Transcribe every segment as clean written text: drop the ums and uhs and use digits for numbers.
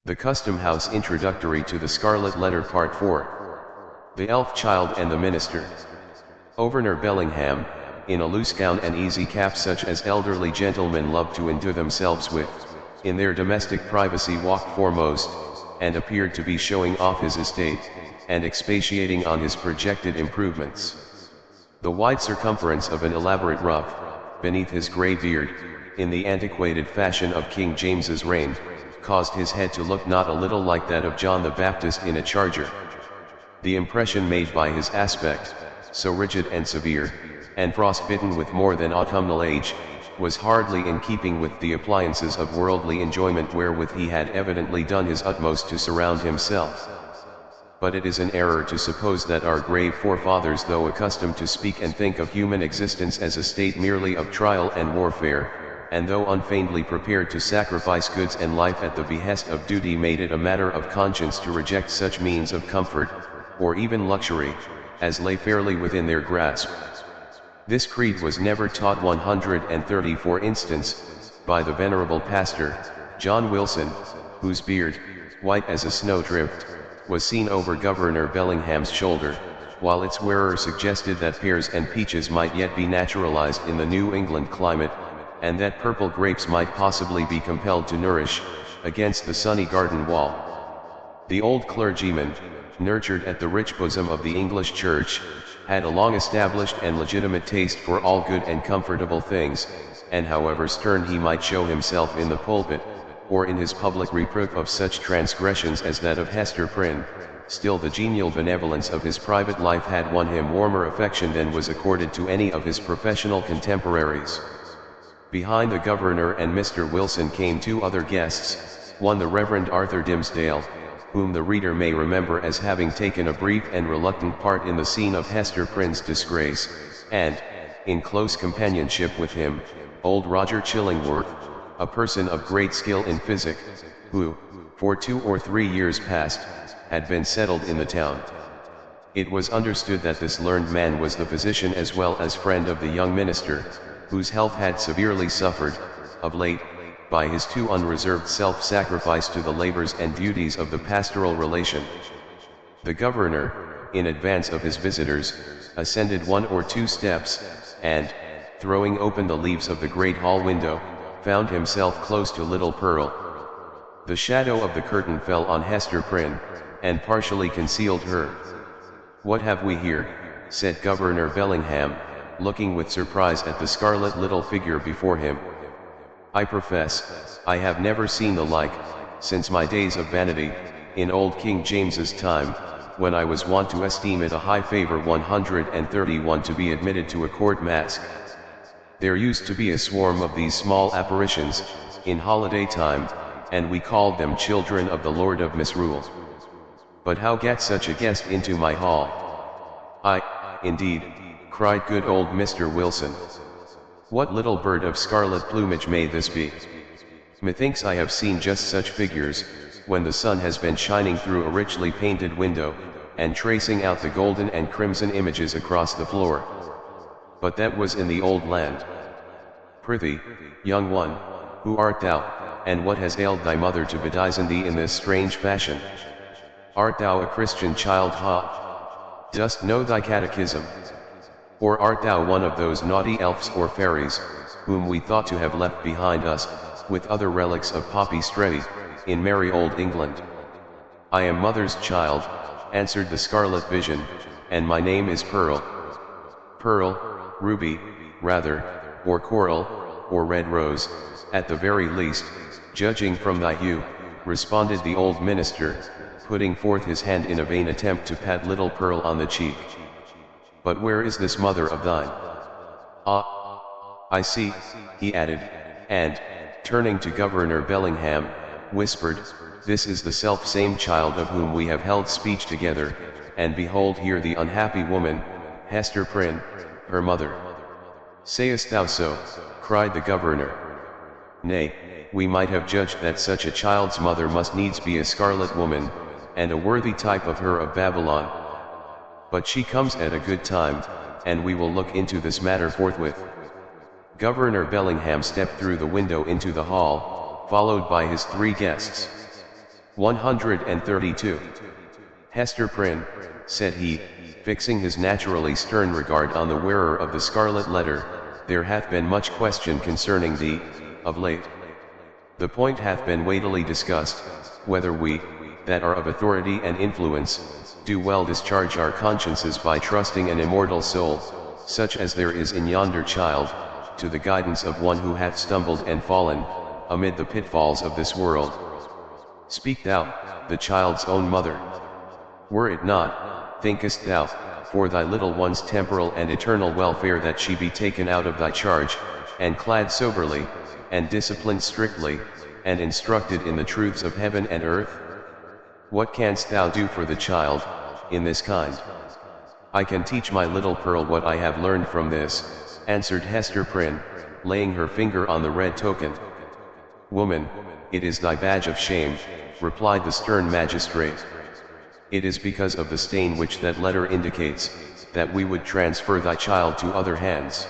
The Custom House Introductory to the Scarlet Letter Part 4. The Elf Child and the Minister. Overner Bellingham, in a loose gown and easy cap such as elderly gentlemen love to endue themselves with, in their domestic privacy walked foremost, and appeared to be showing off his estate, and expatiating on his projected improvements. The wide circumference of an elaborate ruff, beneath his grey beard, in the antiquated fashion of King James's reign, caused his head to look not a little like that of John the Baptist in a charger. The impression made by his aspect, so rigid and severe, and frostbitten with more than autumnal age, was hardly in keeping with the appliances of worldly enjoyment wherewith he had evidently done his utmost to surround himself. But it is an error to suppose that our grave forefathers, though accustomed to speak and think of human existence as a state merely of trial and warfare, and though unfeignedly prepared to sacrifice goods and life at the behest of duty, made it a matter of conscience to reject such means of comfort, or even luxury, as lay fairly within their grasp. This creed was never taught 130, for instance, by the venerable pastor, John Wilson, whose beard, white as a snowdrift, was seen over Governor Bellingham's shoulder, while its wearer suggested that pears and peaches might yet be naturalized in the New England climate, and that purple grapes might possibly be compelled to nourish, against the sunny garden wall. The old clergyman, nurtured at the rich bosom of the English Church, had a long established and legitimate taste for all good and comfortable things, and however stern he might show himself in the pulpit, or in his public reproof of such transgressions as that of Hester Prynne, still the genial benevolence of his private life had won him warmer affection than was accorded to any of his professional contemporaries. Behind the governor and Mr. Wilson came two other guests, one the Reverend Arthur Dimmesdale, whom the reader may remember as having taken a brief and reluctant part in the scene of Hester Prynne's disgrace, and, in close companionship with him, old Roger Chillingworth, a person of great skill in physic, who, for 2 or 3 years past, had been settled in the town. It was understood that this learned man was the physician as well as friend of the young minister, whose health had severely suffered, of late, by his too unreserved self-sacrifice to the labors and duties of the pastoral relation. The governor, in advance of his visitors, ascended 1 or 2 steps, and, throwing open the leaves of the great hall window, found himself close to little Pearl. The shadow of the curtain fell on Hester Prynne, and partially concealed her. "What have we here?" said Governor Bellingham, looking with surprise at the scarlet little figure before him. "I profess, I have never seen the like, since my days of vanity, in old King James's time, when I was wont to esteem it a high favor 131 to be admitted to a court masque. There used to be a swarm of these small apparitions, in holiday time, and we called them children of the Lord of Misrule. But how gat such a guest into my hall?" Indeed," cried good old Mr. Wilson. "What little bird of scarlet plumage may this be? Methinks I have seen just such figures, when the sun has been shining through a richly painted window, and tracing out the golden and crimson images across the floor. But that was in the old land. Prithee, young one, who art thou, and what has ailed thy mother to bedizen thee in this strange fashion? Art thou a Christian child, ha? Dost know thy catechism? Or art thou one of those naughty elves or fairies, whom we thought to have left behind us, with other relics of Poppy Streti, in merry old England?" "I am mother's child," answered the scarlet vision, "and my name is Pearl." "Pearl, ruby, rather, or coral, or red rose, at the very least, judging from thy hue," responded the old minister, putting forth his hand in a vain attempt to pat little Pearl on the cheek. "But where is this mother of thine? Ah, I see," he added, and, turning to Governor Bellingham, whispered, "This is the self-same child of whom we have held speech together, and behold here the unhappy woman, Hester Prynne, her mother." "Sayest thou so?" cried the governor. "Nay, we might have judged that such a child's mother must needs be a scarlet woman, and a worthy type of her of Babylon. But she comes at a good time, and we will look into this matter forthwith." Governor Bellingham stepped through the window into the hall, followed by his 3 guests. 132. Hester Prynne, said he, fixing his naturally stern regard on the wearer of the scarlet letter, there hath been much question concerning thee, of late. The point hath been weightily discussed, whether we, that are of authority and influence, do well discharge our consciences by trusting an immortal soul, such as there is in yonder child, to the guidance of one who hath stumbled and fallen, amid the pitfalls of this world. Speak thou, the child's own mother. Were it not, thinkest thou, for thy little one's temporal and eternal welfare that she be taken out of thy charge, and clad soberly, and disciplined strictly, and instructed in the truths of heaven and earth? What canst thou do for the child, in this kind? I can teach my little Pearl what I have learned from this, answered Hester Prynne, laying her finger on the red token. Woman, it is thy badge of shame, replied the stern magistrate. It is because of the stain which that letter indicates, that we would transfer thy child to other hands.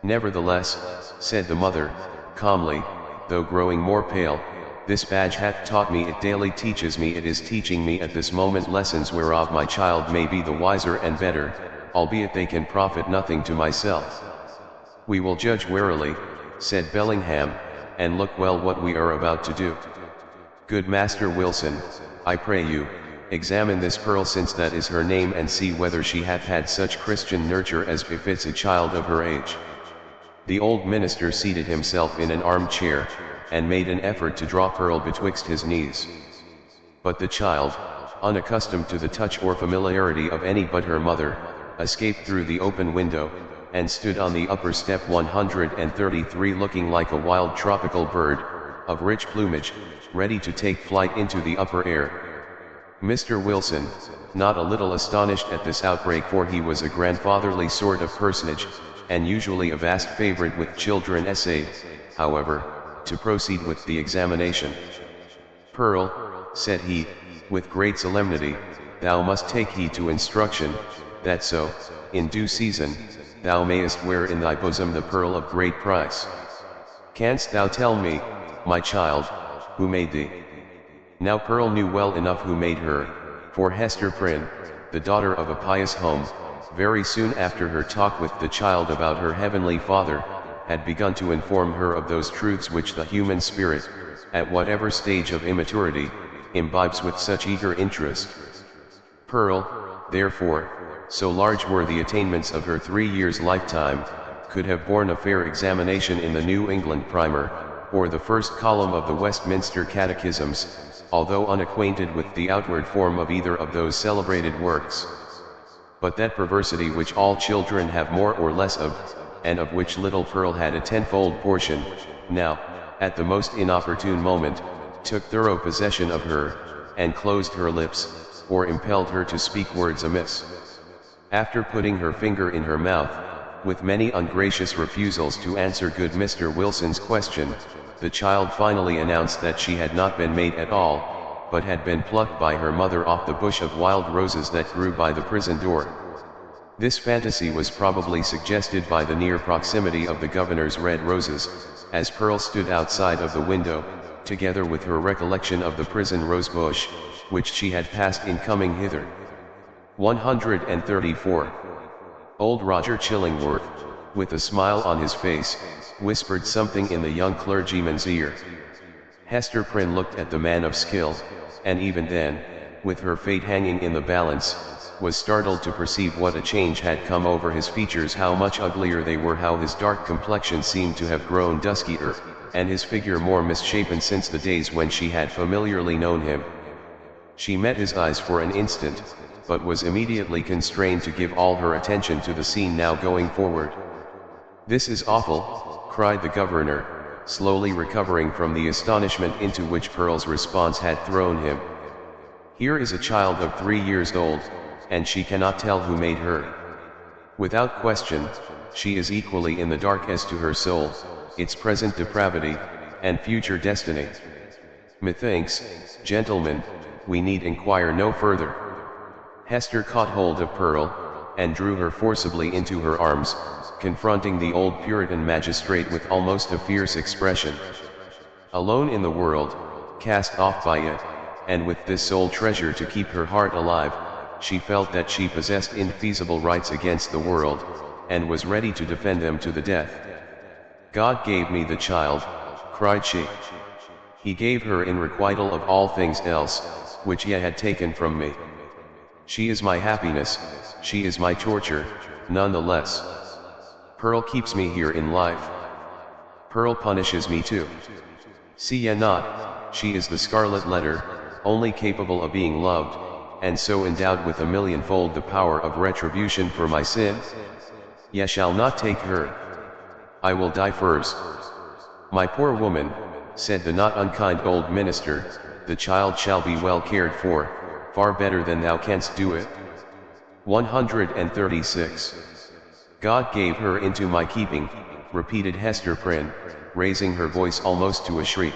Nevertheless, said the mother, calmly, though growing more pale, this badge hath taught me, it daily teaches me, it is teaching me at this moment lessons whereof my child may be the wiser and better, albeit they can profit nothing to myself. We will judge warily, said Bellingham, and look well what we are about to do. Good Master Wilson, I pray you, examine this Pearl, since that is her name, and see whether she hath had such Christian nurture as befits a child of her age. The old minister seated himself in an armchair, and made an effort to draw Pearl betwixt his knees. But the child, unaccustomed to the touch or familiarity of any but her mother, escaped through the open window, and stood on the upper step 133, looking like a wild tropical bird, of rich plumage, ready to take flight into the upper air. Mr. Wilson, not a little astonished at this outbreak, for he was a grandfatherly sort of personage, and usually a vast favorite with children, essayed, however, to proceed with the examination. Pearl, said he, with great solemnity, thou must take heed to instruction, that so, in due season, thou mayest wear in thy bosom the pearl of great price. Canst thou tell me, my child, who made thee? Now Pearl knew well enough who made her, for Hester Prynne, the daughter of a pious home, very soon after her talk with the child about her heavenly Father, had begun to inform her of those truths which the human spirit, at whatever stage of immaturity, imbibes with such eager interest. Pearl, therefore, so large were the attainments of her 3 years' lifetime, could have borne a fair examination in the New England Primer, or the first column of the Westminster Catechisms, although unacquainted with the outward form of either of those celebrated works. But that perversity which all children have more or less of, and of which little Pearl had a tenfold portion, now, at the most inopportune moment, took thorough possession of her, and closed her lips, or impelled her to speak words amiss. After putting her finger in her mouth, with many ungracious refusals to answer good Mr. Wilson's question, the child finally announced that she had not been made at all, but had been plucked by her mother off the bush of wild roses that grew by the prison door. This fantasy was probably suggested by the near proximity of the governor's red roses, as Pearl stood outside of the window, together with her recollection of the prison rosebush, which she had passed in coming hither. 134. Old Roger Chillingworth, with a smile on his face, whispered something in the young clergyman's ear. Hester Prynne looked at the man of skill, and even then, with her fate hanging in the balance, was startled to perceive what a change had come over his features, how much uglier they were, how his dark complexion seemed to have grown duskier, and his figure more misshapen since the days when she had familiarly known him. She met his eyes for an instant, but was immediately constrained to give all her attention to the scene now going forward. "This is awful," cried the governor, slowly recovering from the astonishment into which Pearl's response had thrown him. "Here is a child of 3 years old, and she cannot tell who made her. Without question, she is equally in the dark as to her soul, its present depravity, and future destiny. Methinks, gentlemen, we need inquire no further." Hester caught hold of Pearl, and drew her forcibly into her arms, confronting the old Puritan magistrate with almost a fierce expression. Alone in the world, cast off by it, and with this sole treasure to keep her heart alive, she felt that she possessed infeasible rights against the world, and was ready to defend them to the death. God gave me the child, cried she. He gave her in requital of all things else, which he had taken from me. She is my happiness, she is my torture, none the less. Pearl keeps me here in life. Pearl punishes me too. See ye not, she is the scarlet letter, only capable of being loved, and so endowed with a millionfold the power of retribution for my sin? Ye shall not take her. I will die first. My poor woman, said the not unkind old minister, the child shall be well cared for, far better than thou canst do it. 136. God gave her into my keeping, repeated Hester Prynne, raising her voice almost to a shriek.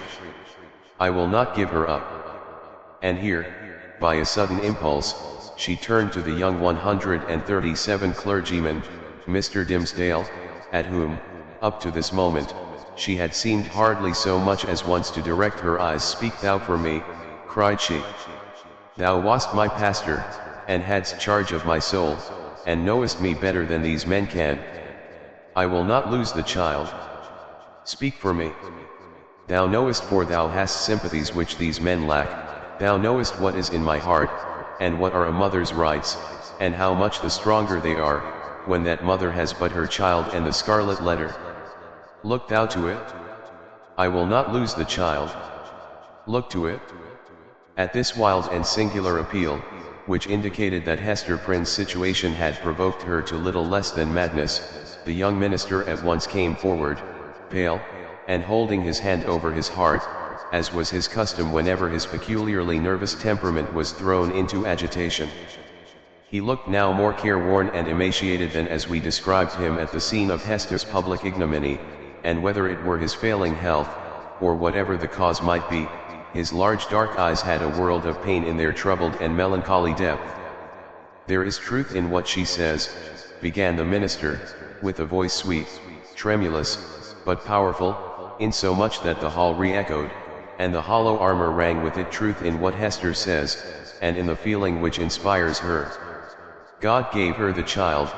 I will not give her up. And here, by a sudden impulse, she turned to the young 137 clergyman, Mr. Dimsdale, at whom, up to this moment, she had seemed hardly so much as once to direct her eyes. Speak thou for me, cried she. Thou wast my pastor, and hadst charge of my soul, and knowest me better than these men can. I will not lose the child. Speak for me. Thou knowest, for thou hast sympathies which these men lack, thou knowest what is in my heart, and what are a mother's rights, and how much the stronger they are, when that mother has but her child and the scarlet letter. Look thou to it. I will not lose the child. Look to it. At this wild and singular appeal, which indicated that Hester Prynne's situation had provoked her to little less than madness, the young minister at once came forward, pale, and holding his hand over his heart, as was his custom whenever his peculiarly nervous temperament was thrown into agitation. He looked now more careworn and emaciated than as we described him at the scene of Hester's public ignominy, and whether it were his failing health, or whatever the cause might be, his large dark eyes had a world of pain in their troubled and melancholy depth. There is truth in what she says, began the minister, with a voice sweet, tremulous, but powerful, insomuch that the hall re-echoed, and the hollow armor rang with it. Truth in what Hester says, and in the feeling which inspires her. God gave her the child,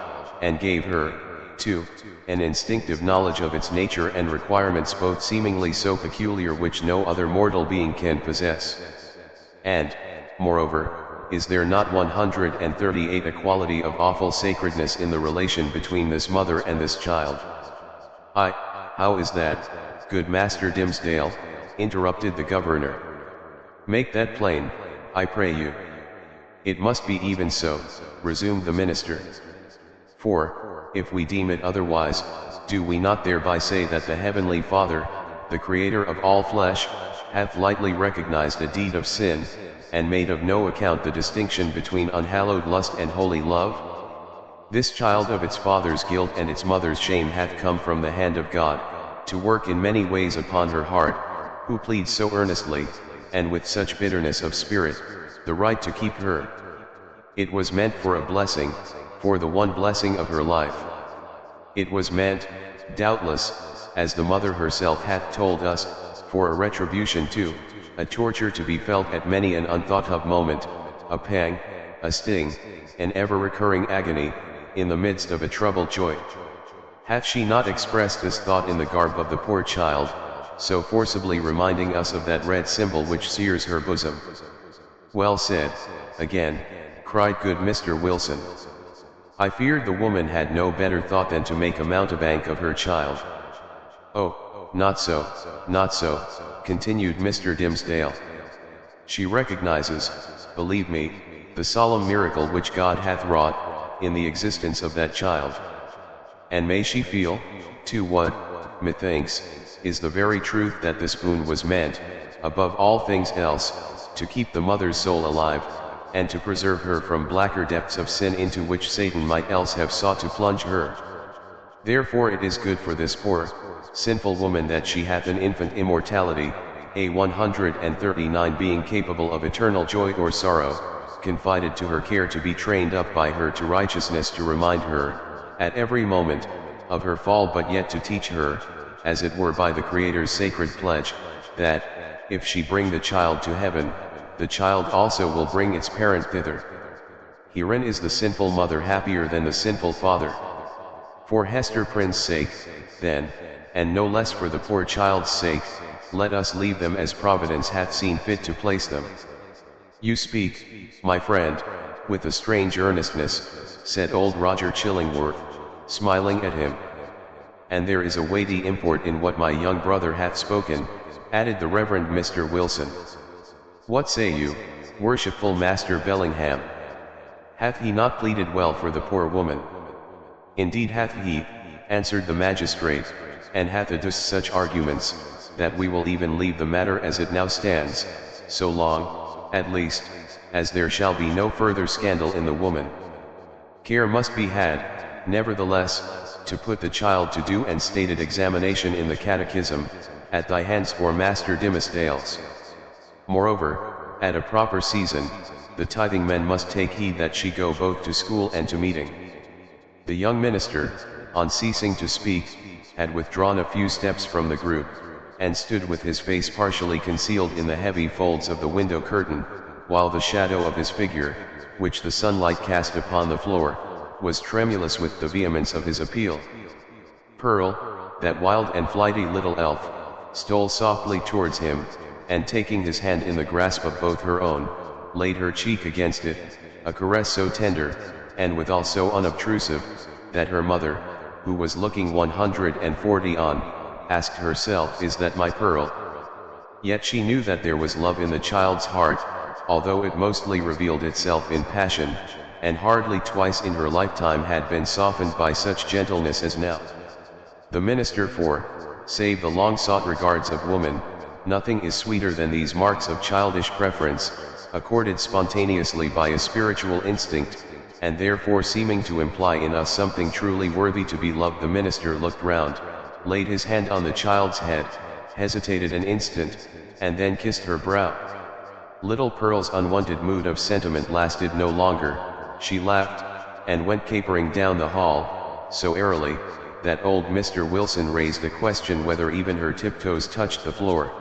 and gave her, too, an instinctive knowledge of its nature and requirements, both seemingly so peculiar, which no other mortal being can possess. And, moreover, is there not 138 a quality of awful sacredness in the relation between this mother and this child? How is that, good Master Dimsdale? Interrupted the governor. Make that plain, I pray you. It must be even so, resumed the minister. For, if we deem it otherwise, do we not thereby say that the Heavenly Father, the Creator of all flesh, hath lightly recognized a deed of sin, and made of no account the distinction between unhallowed lust and holy love? This child of its father's guilt and its mother's shame hath come from the hand of God, to work in many ways upon her heart, who pleads so earnestly, and with such bitterness of spirit, the right to keep her. It was meant for a blessing, for the one blessing of her life. It was meant, doubtless, as the mother herself hath told us, for a retribution too, a torture to be felt at many an unthought of moment, a pang, a sting, an ever-recurring agony, in the midst of a troubled joy. Hath she not expressed this thought in the garb of the poor child, so forcibly reminding us of that red symbol which sears her bosom? Well said, again, cried good Mr. Wilson. I feared the woman had no better thought than to make a mountebank of her child. Oh, not so, continued Mr. Dimsdale. She recognizes, believe me, the solemn miracle which God hath wrought, in the existence of that child. And may she feel, too, what, methinks, is the very truth, that this boon was meant, above all things else, to keep the mother's soul alive, and to preserve her from blacker depths of sin into which Satan might else have sought to plunge her. Therefore it is good for this poor, sinful woman that she hath an infant immortality, a 139 being capable of eternal joy or sorrow, confided to her care, to be trained up by her to righteousness, to remind her, at every moment, of her fall, but yet to teach her, as it were by the Creator's sacred pledge, that, if she bring the child to heaven, the child also will bring its parent thither. Herein is the sinful mother happier than the sinful father. For Hester Prynne's sake, then, and no less for the poor child's sake, let us leave them as Providence hath seen fit to place them. You speak, my friend, with a strange earnestness, said old Roger Chillingworth, smiling at him. And there is a weighty import in what my young brother hath spoken, added the Reverend Mr. Wilson. What say you, worshipful Master Bellingham? Hath he not pleaded well for the poor woman? Indeed hath he, answered the magistrate, and hath adduced such arguments, that we will even leave the matter as it now stands, so long, at least, as there shall be no further scandal in the woman. Care must be had, nevertheless, to put the child to due and stated examination in the catechism, at thy hands or Master Dimmesdale's. Moreover, at a proper season, the tithing men must take heed that she go both to school and to meeting. The young minister, on ceasing to speak, had withdrawn a few steps from the group, and stood with his face partially concealed in the heavy folds of the window curtain, while the shadow of his figure, which the sunlight cast upon the floor, was tremulous with the vehemence of his appeal. Pearl, that wild and flighty little elf, stole softly towards him, and taking his hand in the grasp of both her own, laid her cheek against it, a caress so tender, and withal so unobtrusive, that her mother, who was looking 140 on, asked herself, is that my Pearl? Yet she knew that there was love in the child's heart, although it mostly revealed itself in passion, and hardly twice in her lifetime had been softened by such gentleness as now. The minister, for, save the long-sought regards of woman, nothing is sweeter than these marks of childish preference, accorded spontaneously by a spiritual instinct, and therefore seeming to imply in us something truly worthy to be loved. The minister looked round, laid his hand on the child's head, hesitated an instant, and then kissed her brow. Little Pearl's unwonted mood of sentiment lasted no longer. She laughed, and went capering down the hall, so airily, that old Mr. Wilson raised a question whether even her tiptoes touched the floor.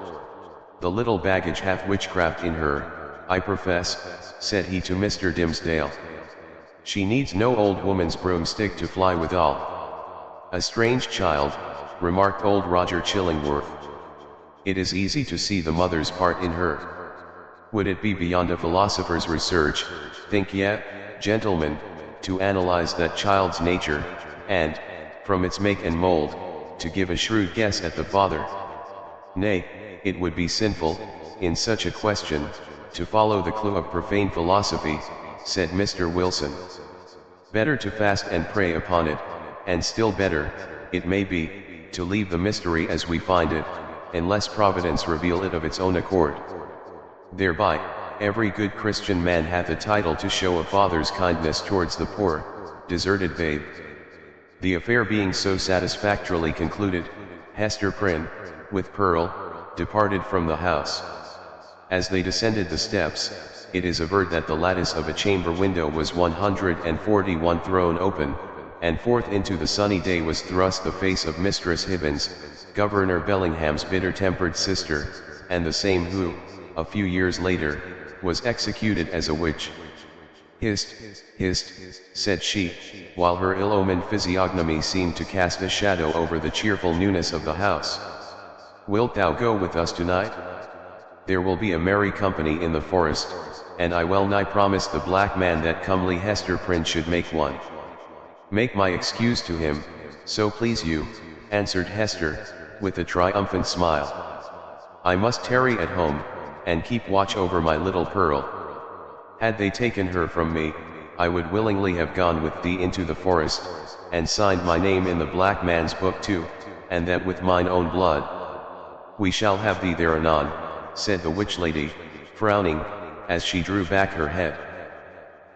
The little baggage hath witchcraft in her, I profess, said he to Mr. Dimmesdale. She needs no old woman's broomstick to fly withal. A strange child, remarked old Roger Chillingworth. It is easy to see the mother's part in her. Would it be beyond a philosopher's research, think ye, gentlemen, to analyze that child's nature, and, from its make and mold, to give a shrewd guess at the father? Nay, it would be sinful, in such a question, to follow the clue of profane philosophy, said Mr. Wilson. Better to fast and pray upon it, and still better, it may be, to leave the mystery as we find it, unless Providence reveal it of its own accord. Thereby, every good Christian man hath a title to show a father's kindness towards the poor, deserted babe. The affair being so satisfactorily concluded, Hester Prynne, with Pearl, departed from the house. As they descended the steps, it is averred that the lattice of a chamber window was 141 thrown open, and forth into the sunny day was thrust the face of Mistress Hibbins, Governor Bellingham's bitter-tempered sister, and the same who, a few years later, was executed as a witch. Hist, hist, said she, while her ill-omened physiognomy seemed to cast a shadow over the cheerful newness of the house. Wilt thou go with us tonight? There will be a merry company in the forest, and I well nigh promised the black man that comely Hester Prynne should make one. Make my excuse to him, so please you, answered Hester, with a triumphant smile. I must tarry at home, and keep watch over my little Pearl. Had they taken her from me, I would willingly have gone with thee into the forest, and signed my name in the black man's book too, and that with mine own blood. We shall have thee there anon, said the witch lady, frowning, as she drew back her head.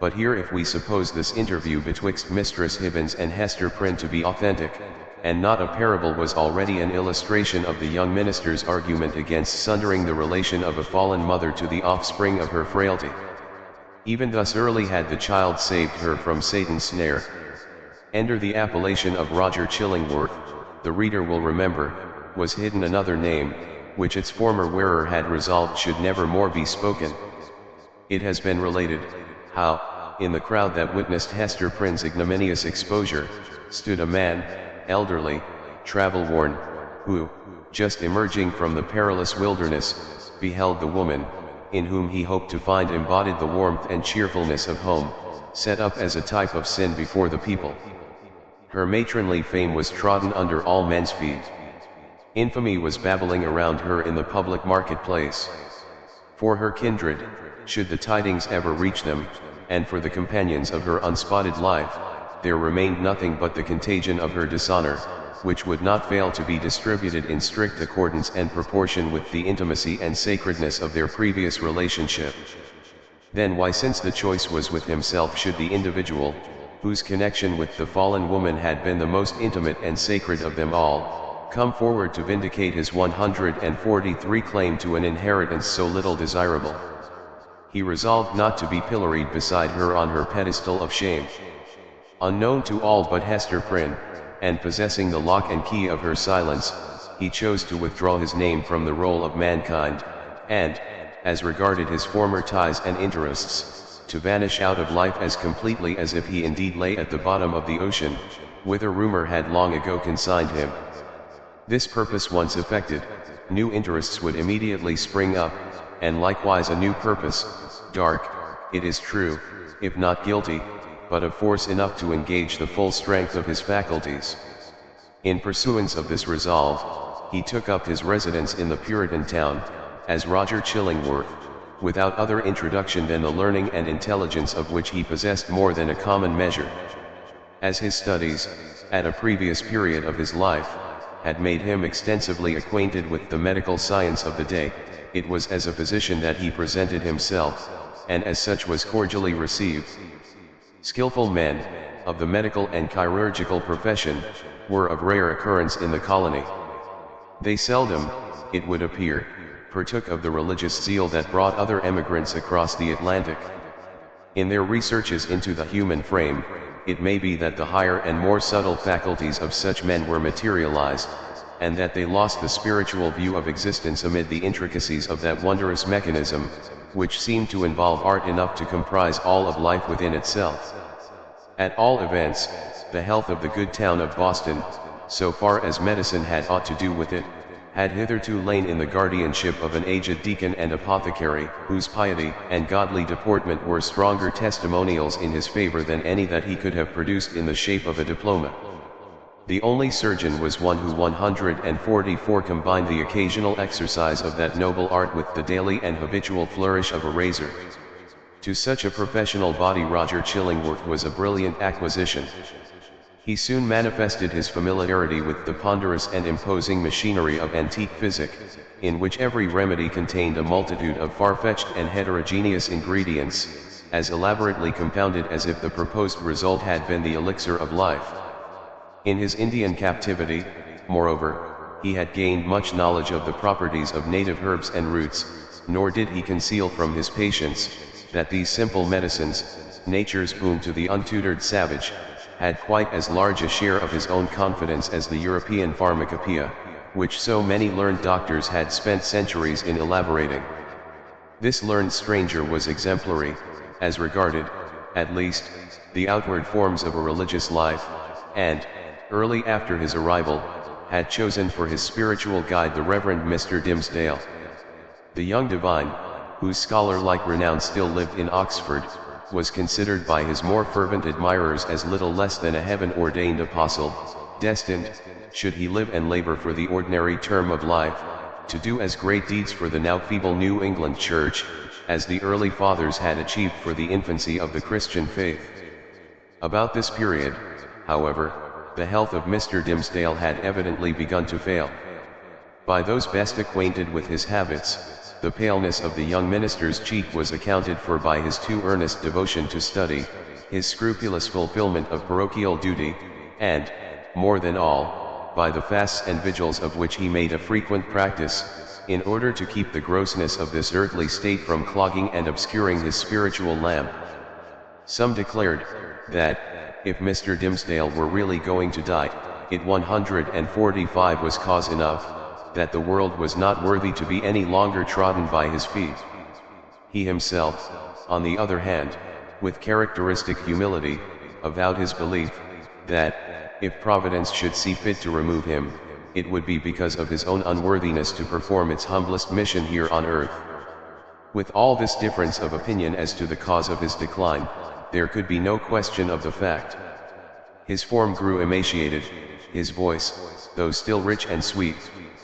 But here, if we suppose this interview betwixt Mistress Hibbins and Hester Prynne to be authentic, and not a parable, was already an illustration of the young minister's argument against sundering the relation of a fallen mother to the offspring of her frailty. Even thus early had the child saved her from Satan's snare. Under the appellation of Roger Chillingworth, the reader will remember, was hidden another name, which its former wearer had resolved should never more be spoken. It has been related, how, in the crowd that witnessed Hester Prynne's ignominious exposure, stood a man, elderly, travel-worn, who, just emerging from the perilous wilderness, beheld the woman, in whom he hoped to find embodied the warmth and cheerfulness of home, set up as a type of sin before the people. Her matronly fame was trodden under all men's feet. Infamy was babbling around her in the public marketplace. For her kindred, should the tidings ever reach them, and for the companions of her unspotted life, there remained nothing but the contagion of her dishonor, which would not fail to be distributed in strict accordance and proportion with the intimacy and sacredness of their previous relationship. Then why, since the choice was with himself, should the individual, whose connection with the fallen woman had been the most intimate and sacred of them all, come forward to vindicate his 143 claim to an inheritance so little desirable? He resolved not to be pilloried beside her on her pedestal of shame. Unknown to all but Hester Prynne, and possessing the lock and key of her silence, he chose to withdraw his name from the roll of mankind, and, as regarded his former ties and interests, to vanish out of life as completely as if he indeed lay at the bottom of the ocean, whither rumor had long ago consigned him. This purpose once effected, new interests would immediately spring up, and likewise a new purpose, dark, it is true, if not guilty, but of force enough to engage the full strength of his faculties. In pursuance of this resolve, he took up his residence in the Puritan town, as Roger Chillingworth, without other introduction than the learning and intelligence of which he possessed more than a common measure. As his studies, at a previous period of his life, had made him extensively acquainted with the medical science of the day, it was as a physician that he presented himself, and as such was cordially received. Skillful men, of the medical and chirurgical profession, were of rare occurrence in the colony. They seldom, it would appear, partook of the religious zeal that brought other emigrants across the Atlantic. In their researches into the human frame, it may be that the higher and more subtle faculties of such men were materialized, and that they lost the spiritual view of existence amid the intricacies of that wondrous mechanism, which seemed to involve art enough to comprise all of life within itself. At all events, the health of the good town of Boston, so far as medicine had aught to do with it, had hitherto lain in the guardianship of an aged deacon and apothecary, whose piety and godly deportment were stronger testimonials in his favor than any that he could have produced in the shape of a diploma. The only surgeon was one who 144 combined the occasional exercise of that noble art with the daily and habitual flourish of a razor. To such a professional body Roger Chillingworth was a brilliant acquisition. He soon manifested his familiarity with the ponderous and imposing machinery of antique physic, in which every remedy contained a multitude of far-fetched and heterogeneous ingredients, as elaborately compounded as if the proposed result had been the elixir of life. In his Indian captivity, moreover, he had gained much knowledge of the properties of native herbs and roots, nor did he conceal from his patients, that these simple medicines, nature's boon to the untutored savage, had quite as large a share of his own confidence as the European pharmacopoeia, which so many learned doctors had spent centuries in elaborating. This learned stranger was exemplary, as regarded, at least, the outward forms of a religious life, and, early after his arrival, had chosen for his spiritual guide the Reverend Mr. Dimmesdale. The young divine, whose scholar-like renown still lived in Oxford, was considered by his more fervent admirers as little less than a heaven-ordained apostle, destined, should he live and labor for the ordinary term of life, to do as great deeds for the now feeble New England Church, as the early fathers had achieved for the infancy of the Christian faith. About this period, however, the health of Mr. Dimmesdale had evidently begun to fail. By those best acquainted with his habits, the paleness of the young minister's cheek was accounted for by his too earnest devotion to study, his scrupulous fulfillment of parochial duty, and, more than all, by the fasts and vigils of which he made a frequent practice, in order to keep the grossness of this earthly state from clogging and obscuring his spiritual lamp. Some declared, that, if Mr. Dimmesdale were really going to die, it 145 was cause enough, that the world was not worthy to be any longer trodden by his feet. He himself, on the other hand, with characteristic humility, avowed his belief, that, if Providence should see fit to remove him, it would be because of his own unworthiness to perform its humblest mission here on earth. With all this difference of opinion as to the cause of his decline, there could be no question of the fact. His form grew emaciated, his voice, though still rich and sweet,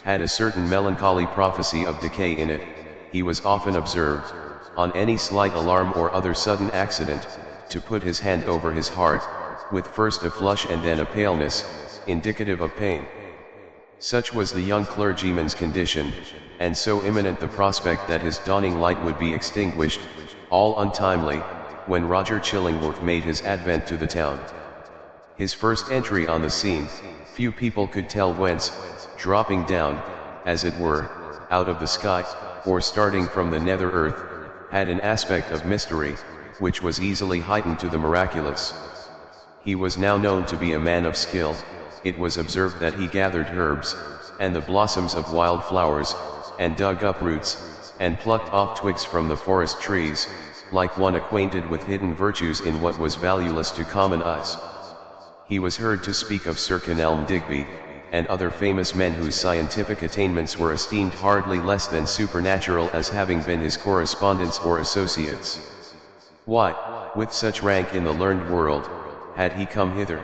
had a certain melancholy prophecy of decay in it. He was often observed, on any slight alarm or other sudden accident, to put his hand over his heart, with first a flush and then a paleness, indicative of pain. Such was the young clergyman's condition, and so imminent the prospect that his dawning light would be extinguished, all untimely, when Roger Chillingworth made his advent to the town. His first entry on the scene, few people could tell whence, dropping down, as it were, out of the sky, or starting from the nether earth, had an aspect of mystery, which was easily heightened to the miraculous. He was now known to be a man of skill. It was observed that he gathered herbs, and the blossoms of wild flowers, and dug up roots, and plucked off twigs from the forest trees, like one acquainted with hidden virtues in what was valueless to common eyes. He was heard to speak of Sir Kenelm Digby, and other famous men whose scientific attainments were esteemed hardly less than supernatural as having been his correspondents or associates. Why, with such rank in the learned world, had he come hither?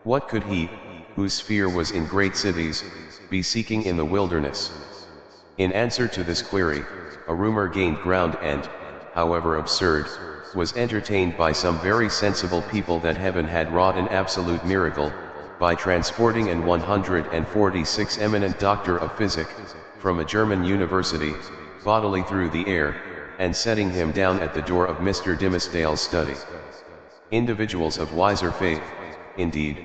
What could he, whose sphere was in great cities, be seeking in the wilderness? In answer to this query, a rumor gained ground and, however absurd, was entertained by some very sensible people that heaven had wrought an absolute miracle, by transporting an 146 eminent doctor of physic, from a German university, bodily through the air, and setting him down at the door of Mr. Dimmesdale's study. Individuals of wiser faith, indeed,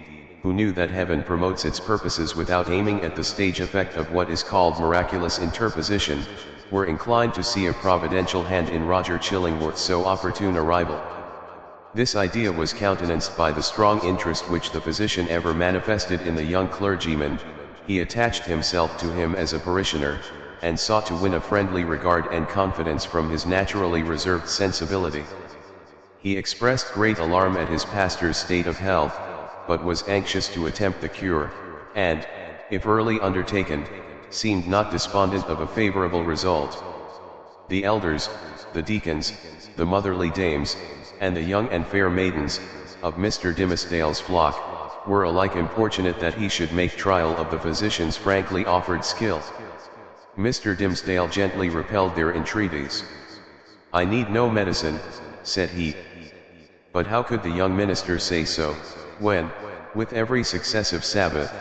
who knew that heaven promotes its purposes without aiming at the stage effect of what is called miraculous interposition, were inclined to see a providential hand in Roger Chillingworth's so opportune arrival. This idea was countenanced by the strong interest which the physician ever manifested in the young clergyman. He attached himself to him as a parishioner, and sought to win a friendly regard and confidence from his naturally reserved sensibility. He expressed great alarm at his pastor's state of health, but was anxious to attempt the cure, and, if early undertaken, seemed not despondent of a favorable result. The elders, the deacons, the motherly dames, and the young and fair maidens, of Mr. Dimmesdale's flock, were alike importunate that he should make trial of the physician's frankly offered skill. Mr. Dimmesdale gently repelled their entreaties. "I need no medicine," said he. But how could the young minister say so, when, with every successive Sabbath,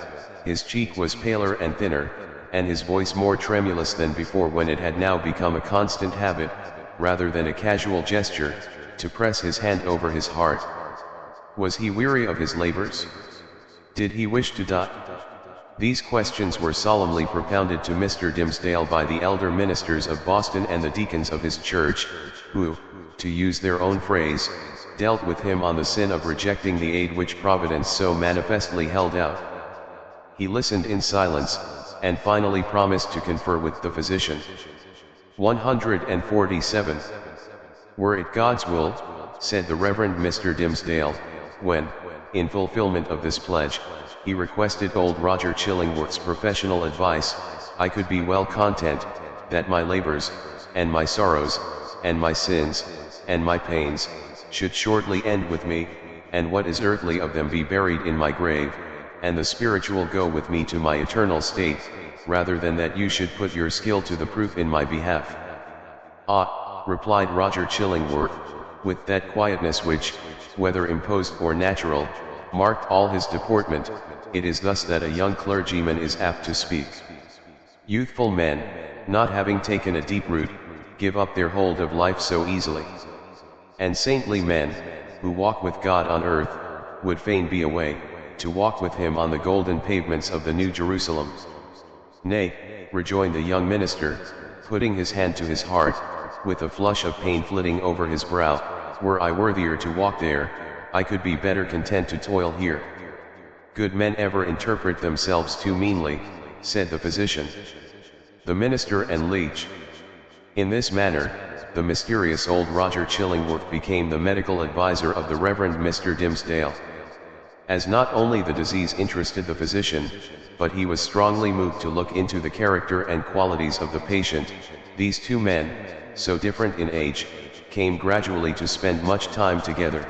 his cheek was paler and thinner, and his voice more tremulous than before, when it had now become a constant habit, rather than a casual gesture, to press his hand over his heart? Was he weary of his labors? Did he wish to die? These questions were solemnly propounded to Mr. Dimmesdale by the elder ministers of Boston and the deacons of his church, who, to use their own phrase, dealt with him on the sin of rejecting the aid which Providence so manifestly held out. He listened in silence, and finally promised to confer with the physician. 147. "Were it God's will," said the Reverend Mr. Dimmesdale, when, in fulfillment of this pledge, he requested old Roger Chillingworth's professional advice, "I could be well content, that my labors, and my sorrows, and my sins, and my pains, should shortly end with me, and what is earthly of them be buried in my grave, and the spiritual go with me to my eternal state, rather than that you should put your skill to the proof in my behalf." "Ah," replied Roger Chillingworth, with that quietness which, whether imposed or natural, marked all his deportment, "it is thus that a young clergyman is apt to speak. Youthful men, not having taken a deep root, give up their hold of life so easily. And saintly men, who walk with God on earth, would fain be away, to walk with him on the golden pavements of the New Jerusalem." "Nay," rejoined the young minister, putting his hand to his heart, with a flush of pain flitting over his brow, "were I worthier to walk there, I could be better content to toil here." "Good men ever interpret themselves too meanly," said the physician. The minister and leech. "In this manner, the mysterious old Roger Chillingworth became the medical advisor of the Reverend Mr. Dimmesdale. As not only the disease interested the physician, but he was strongly moved to look into the character and qualities of the patient, these two men, so different in age, came gradually to spend much time together.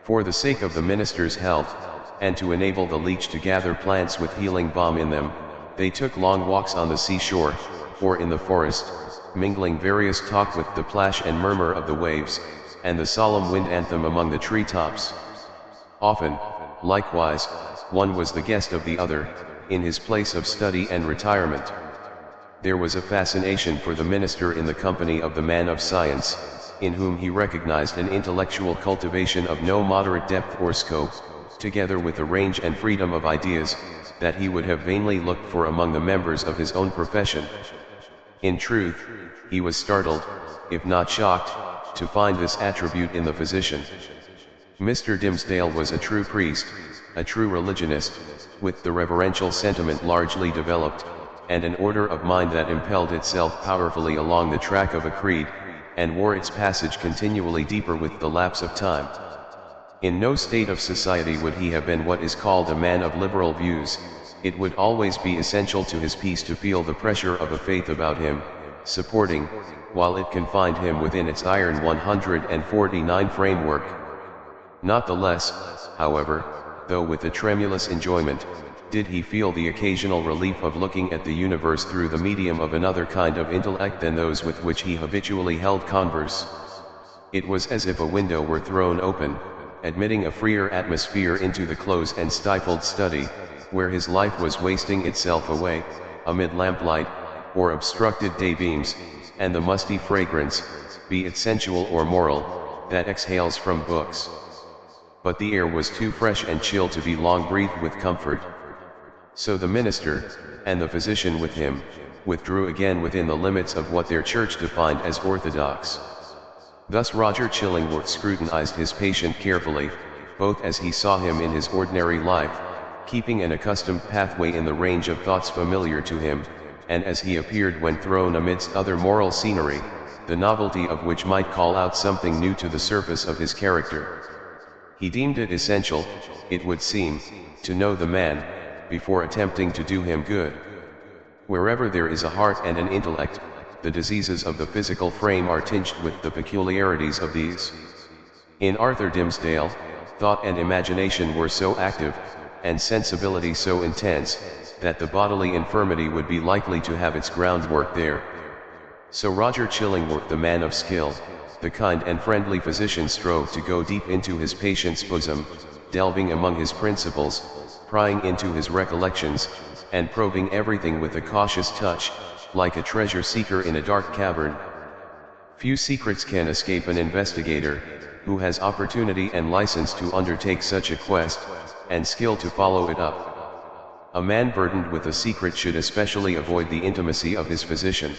For the sake of the minister's health, and to enable the leech to gather plants with healing balm in them, they took long walks on the seashore, or in the forest, mingling various talk with the plash and murmur of the waves, and the solemn wind anthem among the treetops. Often, likewise, one was the guest of the other, in his place of study and retirement. There was a fascination for the minister in the company of the man of science, in whom he recognized an intellectual cultivation of no moderate depth or scope, together with a range and freedom of ideas, that he would have vainly looked for among the members of his own profession. In truth, he was startled, if not shocked, to find this attribute in the physician. Mr. Dimmesdale was a true priest, a true religionist, with the reverential sentiment largely developed, and an order of mind that impelled itself powerfully along the track of a creed, and wore its passage continually deeper with the lapse of time. In no state of society would he have been what is called a man of liberal views. It would always be essential to his peace to feel the pressure of a faith about him, supporting, while it confined him within its iron 149 framework. Not the less, however, though with a tremulous enjoyment, did he feel the occasional relief of looking at the universe through the medium of another kind of intellect than those with which he habitually held converse. It was as if a window were thrown open, admitting a freer atmosphere into the close and stifled study, where his life was wasting itself away, amid lamplight, or obstructed daybeams, and the musty fragrance, be it sensual or moral, that exhales from books. But the air was too fresh and chill to be long breathed with comfort. So the minister, and the physician with him, withdrew again within the limits of what their church defined as orthodox. Thus Roger Chillingworth scrutinized his patient carefully, both as he saw him in his ordinary life, keeping an accustomed pathway in the range of thoughts familiar to him, and as he appeared when thrown amidst other moral scenery, the novelty of which might call out something new to the surface of his character. He deemed it essential, it would seem, to know the man, before attempting to do him good. Wherever there is a heart and an intellect, the diseases of the physical frame are tinged with the peculiarities of these. In Arthur Dimmesdale, thought and imagination were so active, and sensibility so intense, that the bodily infirmity would be likely to have its groundwork there. So Roger Chillingworth, the man of skill, the kind and friendly physician, strove to go deep into his patient's bosom, delving among his principles, prying into his recollections, and probing everything with a cautious touch, like a treasure seeker in a dark cavern. Few secrets can escape an investigator, who has opportunity and license to undertake such a quest, and skill to follow it up. A man burdened with a secret should especially avoid the intimacy of his physician.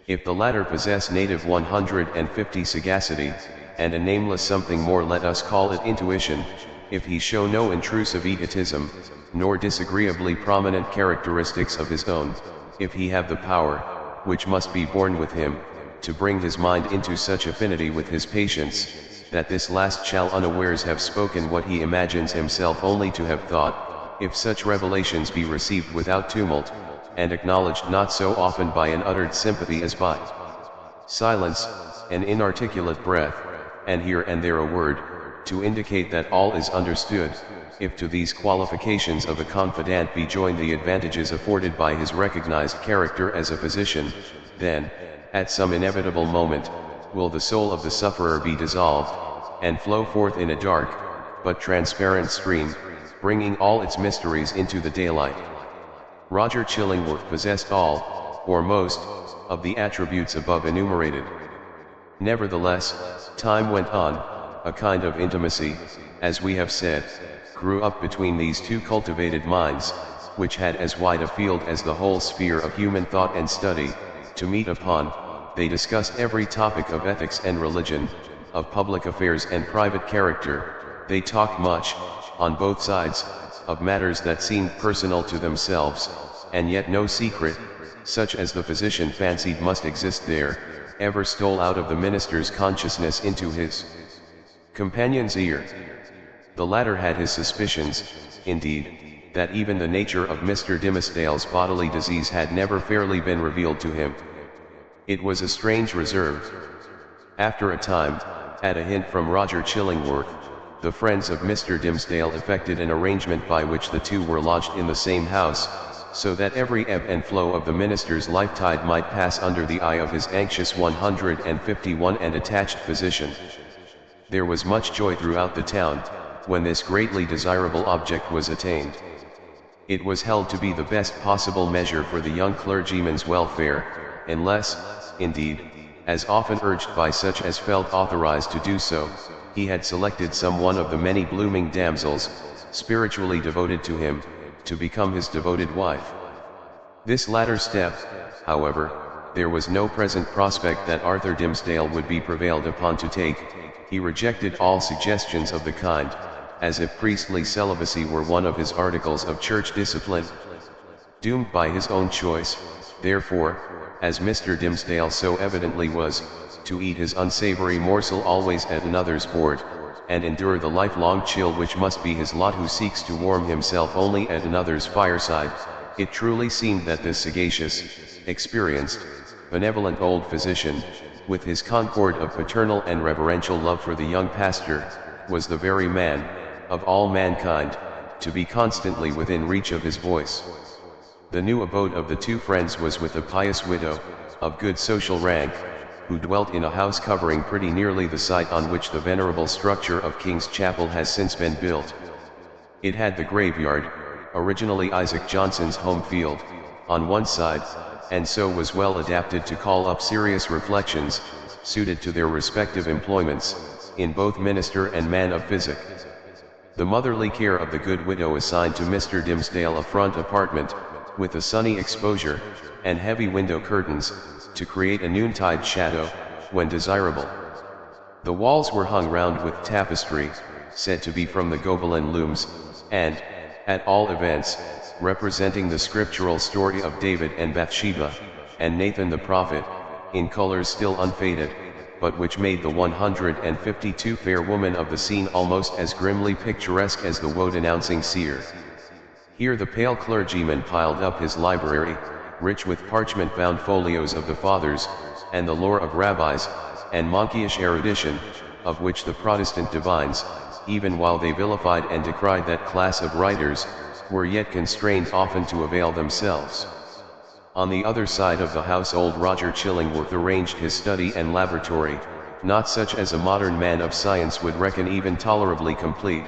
If the latter possess native 150 sagacity, and a nameless something more, let us call it intuition, if he show no intrusive egotism, nor disagreeably prominent characteristics of his own, if he have the power, which must be born with him, to bring his mind into such affinity with his patients, that this last shall unawares have spoken what he imagines himself only to have thought, if such revelations be received without tumult, and acknowledged not so often by an uttered sympathy as by silence, an inarticulate breath, and here and there a word, to indicate that all is understood, if to these qualifications of a confidant be joined the advantages afforded by his recognized character as a physician, then, at some inevitable moment, will the soul of the sufferer be dissolved, and flow forth in a dark, but transparent stream, bringing all its mysteries into the daylight. Roger Chillingworth possessed all, or most, of the attributes above enumerated. Nevertheless, time went on, a kind of intimacy, as we have said, grew up between these two cultivated minds, which had as wide a field as the whole sphere of human thought and study, to meet upon. They discussed every topic of ethics and religion, of public affairs and private character. They talked much, on both sides, of matters that seemed personal to themselves, and yet no secret, such as the physician fancied must exist there, ever stole out of the minister's consciousness into his companion's ear. The latter had his suspicions, indeed, that even the nature of Mr. Dimmesdale's bodily disease had never fairly been revealed to him. It was a strange reserve. After a time, at a hint from Roger Chillingworth, the friends of Mr. Dimmesdale effected an arrangement by which the two were lodged in the same house, so that every ebb and flow of the minister's life-tide might pass under the eye of his anxious 151 and attached physician. There was much joy throughout the town, when this greatly desirable object was attained. It was held to be the best possible measure for the young clergyman's welfare, unless, indeed, as often urged by such as felt authorized to do so, he had selected some one of the many blooming damsels, spiritually devoted to him, to become his devoted wife. This latter step, however, there was no present prospect that Arthur Dimmesdale would be prevailed upon to take. He rejected all suggestions of the kind, as if priestly celibacy were one of his articles of church discipline. Doomed by his own choice, therefore, as Mr. Dimmesdale so evidently was, to eat his unsavory morsel always at another's board, and endure the lifelong chill which must be his lot who seeks to warm himself only at another's fireside, it truly seemed that this sagacious, experienced, benevolent old physician, with his concord of paternal and reverential love for the young pastor, was the very man, of all mankind, to be constantly within reach of his voice. The new abode of the two friends was with a pious widow, of good social rank, who dwelt in a house covering pretty nearly the site on which the venerable structure of King's Chapel has since been built. It had the graveyard, originally Isaac Johnson's home field, on one side, and so was well adapted to call up serious reflections, suited to their respective employments, in both minister and man of physic. The motherly care of the good widow assigned to Mr. Dimmesdale a front apartment, with a sunny exposure, and heavy window curtains, to create a noontide shadow, when desirable. The walls were hung round with tapestry, said to be from the Gobelin looms, and, at all events, representing the scriptural story of David and Bathsheba, and Nathan the prophet, in colors still unfaded, but which made the 152 fair woman of the scene almost as grimly picturesque as the woe-denouncing seer. Here the pale clergyman piled up his library, rich with parchment-bound folios of the Fathers, and the lore of rabbis, and monkeyish erudition, of which the Protestant divines, even while they vilified and decried that class of writers, were yet constrained often to avail themselves. On the other side of the house old Roger Chillingworth arranged his study and laboratory, not such as a modern man of science would reckon even tolerably complete,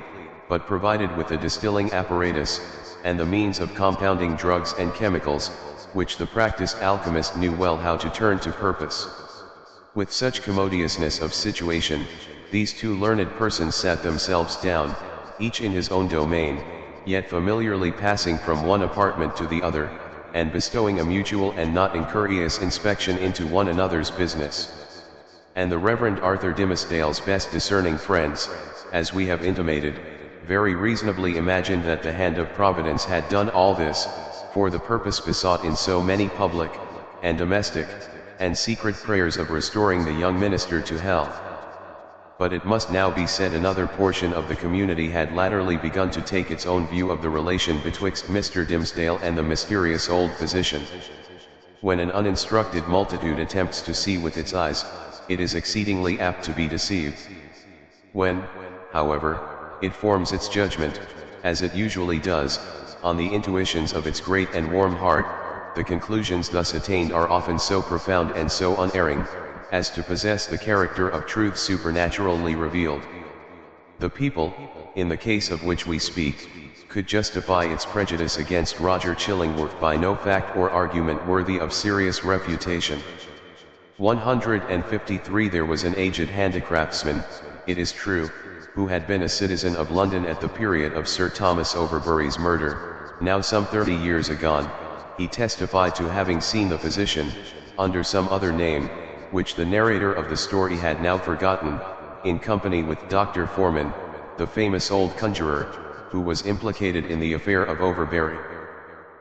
but provided with a distilling apparatus, and the means of compounding drugs and chemicals, which the practiced alchemist knew well how to turn to purpose. With such commodiousness of situation, these two learned persons sat themselves down, each in his own domain, yet familiarly passing from one apartment to the other, and bestowing a mutual and not incurious inspection into one another's business. And the Reverend Arthur Dimmesdale's best discerning friends, as we have intimated, very reasonably imagined that the hand of Providence had done all this, for the purpose besought in so many public, and domestic, and secret prayers of restoring the young minister to health. But it must now be said another portion of the community had latterly begun to take its own view of the relation betwixt Mr. Dimmesdale and the mysterious old physician. When an uninstructed multitude attempts to see with its eyes, it is exceedingly apt to be deceived. When, however, it forms its judgment, as it usually does, on the intuitions of its great and warm heart, the conclusions thus attained are often so profound and so unerring, as to possess the character of truth supernaturally revealed. The people, in the case of which we speak, could justify its prejudice against Roger Chillingworth by no fact or argument worthy of serious refutation. 153 There was an aged handicraftsman, it is true, who had been a citizen of London at the period of Sir Thomas Overbury's murder, now some 30 years agone. He testified to having seen the physician, under some other name, which the narrator of the story had now forgotten, in company with Dr. Foreman, the famous old conjurer, who was implicated in the affair of Overbury.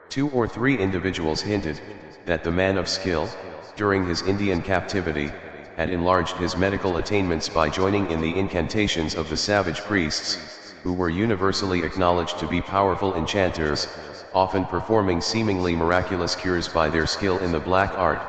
2 or 3 individuals hinted that the man of skill, during his Indian captivity, had enlarged his medical attainments by joining in the incantations of the savage priests, who were universally acknowledged to be powerful enchanters, often performing seemingly miraculous cures by their skill in the black art.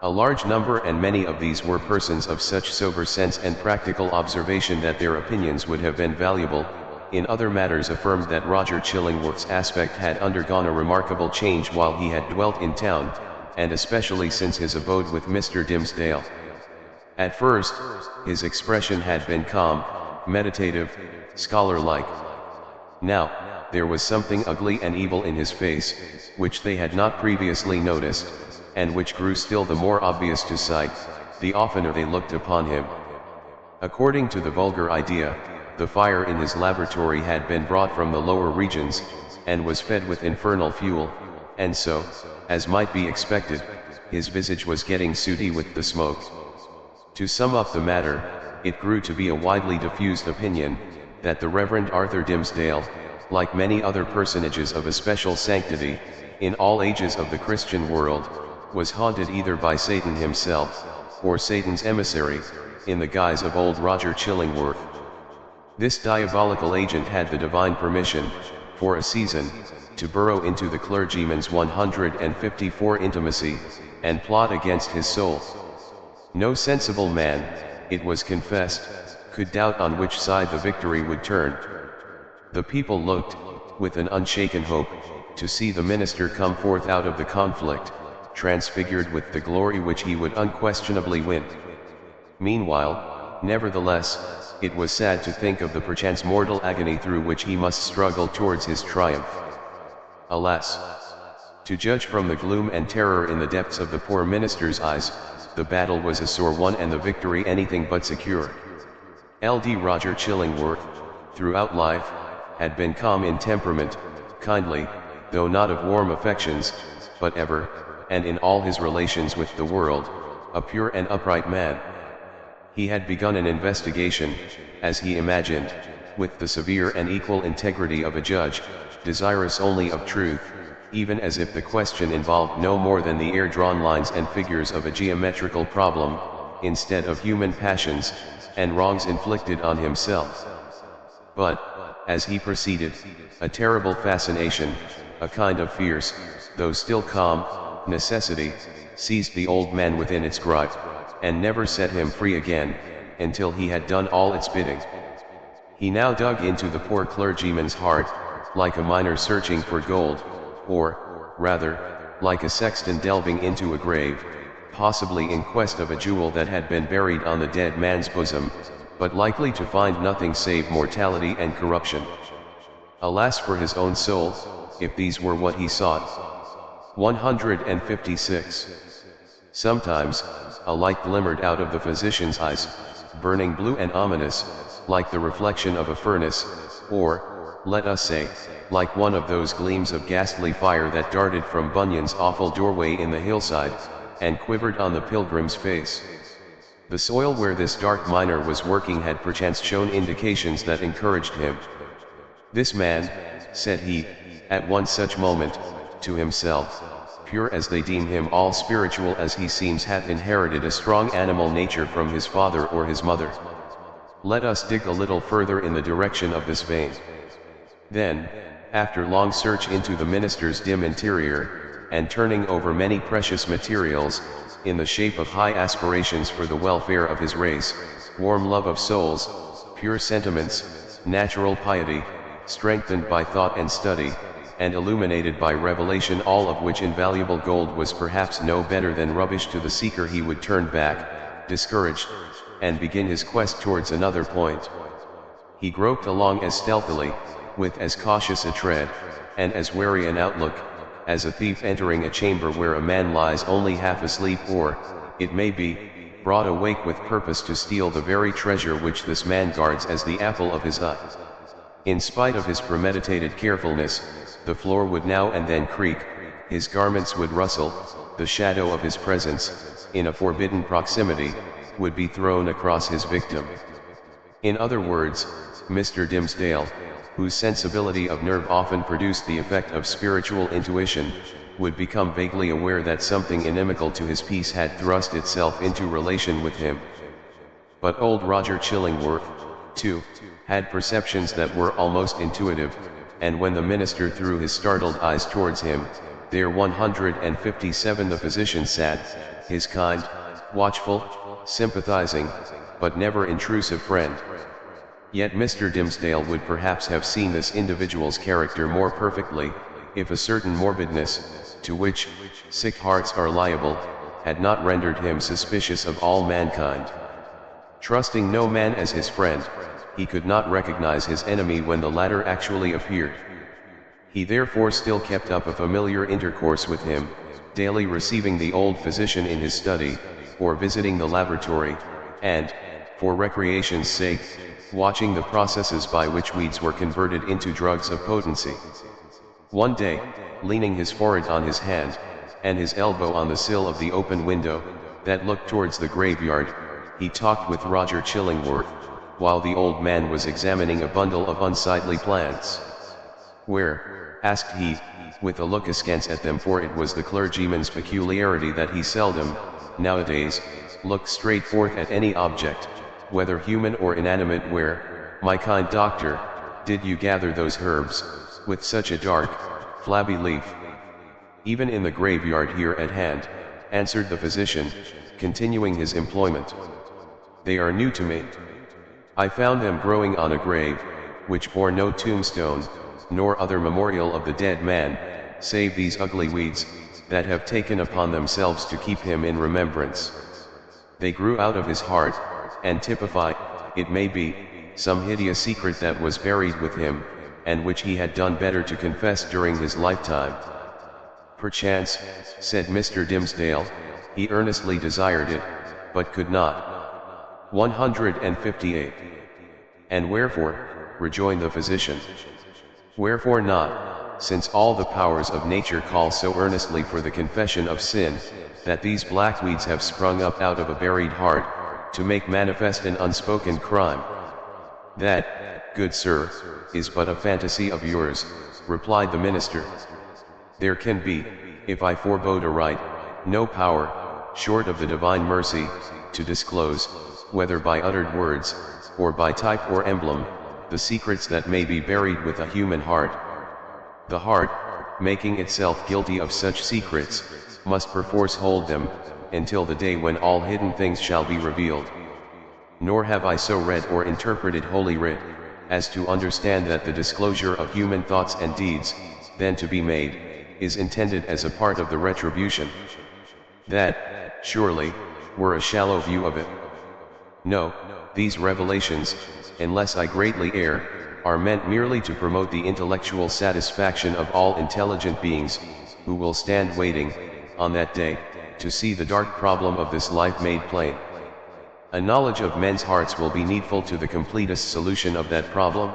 A large number and many of these were persons of such sober sense and practical observation that their opinions would have been valuable. In other matters affirmed that Roger Chillingworth's aspect had undergone a remarkable change while he had dwelt in town, and especially since his abode with Mr. Dimmesdale. At first, his expression had been calm, meditative, scholar-like. Now, there was something ugly and evil in his face, which they had not previously noticed, and which grew still the more obvious to sight, the oftener they looked upon him. According to the vulgar idea, the fire in his laboratory had been brought from the lower regions, and was fed with infernal fuel, and so, as might be expected, his visage was getting sooty with the smoke. To sum up the matter, it grew to be a widely diffused opinion, that the Reverend Arthur Dimmesdale, like many other personages of especial sanctity, in all ages of the Christian world, was haunted either by Satan himself, or Satan's emissary, in the guise of old Roger Chillingworth. This diabolical agent had the divine permission, for a season, to burrow into the clergyman's 154 intimacy, and plot against his soul. No sensible man, it was confessed, could doubt on which side the victory would turn. The people looked, with an unshaken hope, to see the minister come forth out of the conflict, transfigured with the glory which he would unquestionably win. Meanwhile, nevertheless, it was sad to think of the perchance mortal agony through which he must struggle towards his triumph. Alas! To judge from the gloom and terror in the depths of the poor minister's eyes, the battle was a sore one and the victory anything but secure. L.D. Roger Chillingworth, throughout life, had been calm in temperament, kindly, though not of warm affections, but ever, and in all his relations with the world, a pure and upright man. He had begun an investigation, as he imagined, with the severe and equal integrity of a judge, desirous only of truth, even as if the question involved no more than the air-drawn lines and figures of a geometrical problem, instead of human passions, and wrongs inflicted on himself. But, as he proceeded, a terrible fascination, a kind of fierce, though still calm, necessity, seized the old man within its gripe, and never set him free again, until he had done all its bidding. He now dug into the poor clergyman's heart, like a miner searching for gold, or, rather, like a sexton delving into a grave, possibly in quest of a jewel that had been buried on the dead man's bosom, but likely to find nothing save mortality and corruption. Alas for his own soul, if these were what he sought. 156. Sometimes, a light glimmered out of the physician's eyes, burning blue and ominous, like the reflection of a furnace, or, let us say, like one of those gleams of ghastly fire that darted from Bunyan's awful doorway in the hillside, and quivered on the pilgrim's face. The soil where this dark miner was working had perchance shown indications that encouraged him. This man, said he, at one such moment, to himself, pure as they deem him, all spiritual as he seems, hath inherited a strong animal nature from his father or his mother. Let us dig a little further in the direction of this vein. Then, after long search into the minister's dim interior, and turning over many precious materials, in the shape of high aspirations for the welfare of his race, warm love of souls, pure sentiments, natural piety, strengthened by thought and study, and illuminated by revelation, all of which invaluable gold was perhaps no better than rubbish to the seeker, he would turn back, discouraged, and begin his quest towards another point. He groped along as stealthily, with as cautious a tread, and as wary an outlook, as a thief entering a chamber where a man lies only half asleep, or, it may be, broad awake with purpose to steal the very treasure which this man guards as the apple of his eye. In spite of his premeditated carefulness, the floor would now and then creak, his garments would rustle, the shadow of his presence, in a forbidden proximity, would be thrown across his victim. In other words, Mr. Dimmesdale, whose sensibility of nerve often produced the effect of spiritual intuition, would become vaguely aware that something inimical to his peace had thrust itself into relation with him. But old Roger Chillingworth, too, had perceptions that were almost intuitive, and when the minister threw his startled eyes towards him, there 157 the physician sat, his kind, watchful, sympathizing, but never intrusive friend. Yet Mr. Dimmesdale would perhaps have seen this individual's character more perfectly, if a certain morbidness, to which sick hearts are liable, had not rendered him suspicious of all mankind. Trusting no man as his friend, he could not recognize his enemy when the latter actually appeared. He therefore still kept up a familiar intercourse with him, daily receiving the old physician in his study, or visiting the laboratory, and, for recreation's sake, watching the processes by which weeds were converted into drugs of potency. One day, leaning his forehead on his hand, and his elbow on the sill of the open window, that looked towards the graveyard, he talked with Roger Chillingworth, while the old man was examining a bundle of unsightly plants. "Where," asked he, with a look askance at them, for it was the clergyman's peculiarity that he seldom, nowadays, looked straight forth at any object, whether human or inanimate, "where, my kind doctor, did you gather those herbs, with such a dark, flabby leaf?" "Even in the graveyard here at hand," answered the physician, continuing his employment. "They are new to me. I found them growing on a grave, which bore no tombstone, nor other memorial of the dead man, save these ugly weeds, that have taken upon themselves to keep him in remembrance. They grew out of his heart, and typify, it may be, some hideous secret that was buried with him, and which he had done better to confess during his lifetime." "Perchance," said Mr. Dimmesdale, "he earnestly desired it, but could not." 158. "And wherefore?" rejoined the physician. "Wherefore not, since all the powers of nature call so earnestly for the confession of sin, that these black weeds have sprung up out of a buried heart, to make manifest an unspoken crime." "That, good sir, is but a fantasy of yours," replied the minister. "There can be, if I forebode aright, no power, short of the divine mercy, to disclose, whether by uttered words, or by type or emblem, the secrets that may be buried with a human heart. The heart, making itself guilty of such secrets, must perforce hold them, until the day when all hidden things shall be revealed. Nor have I so read or interpreted Holy Writ, as to understand that the disclosure of human thoughts and deeds, then to be made, is intended as a part of the retribution. That, surely, were a shallow view of it. No, these revelations, unless I greatly err, are meant merely to promote the intellectual satisfaction of all intelligent beings, who will stand waiting, on that day, to see the dark problem of this life made plain. A knowledge of men's hearts will be needful to the completest solution of that problem.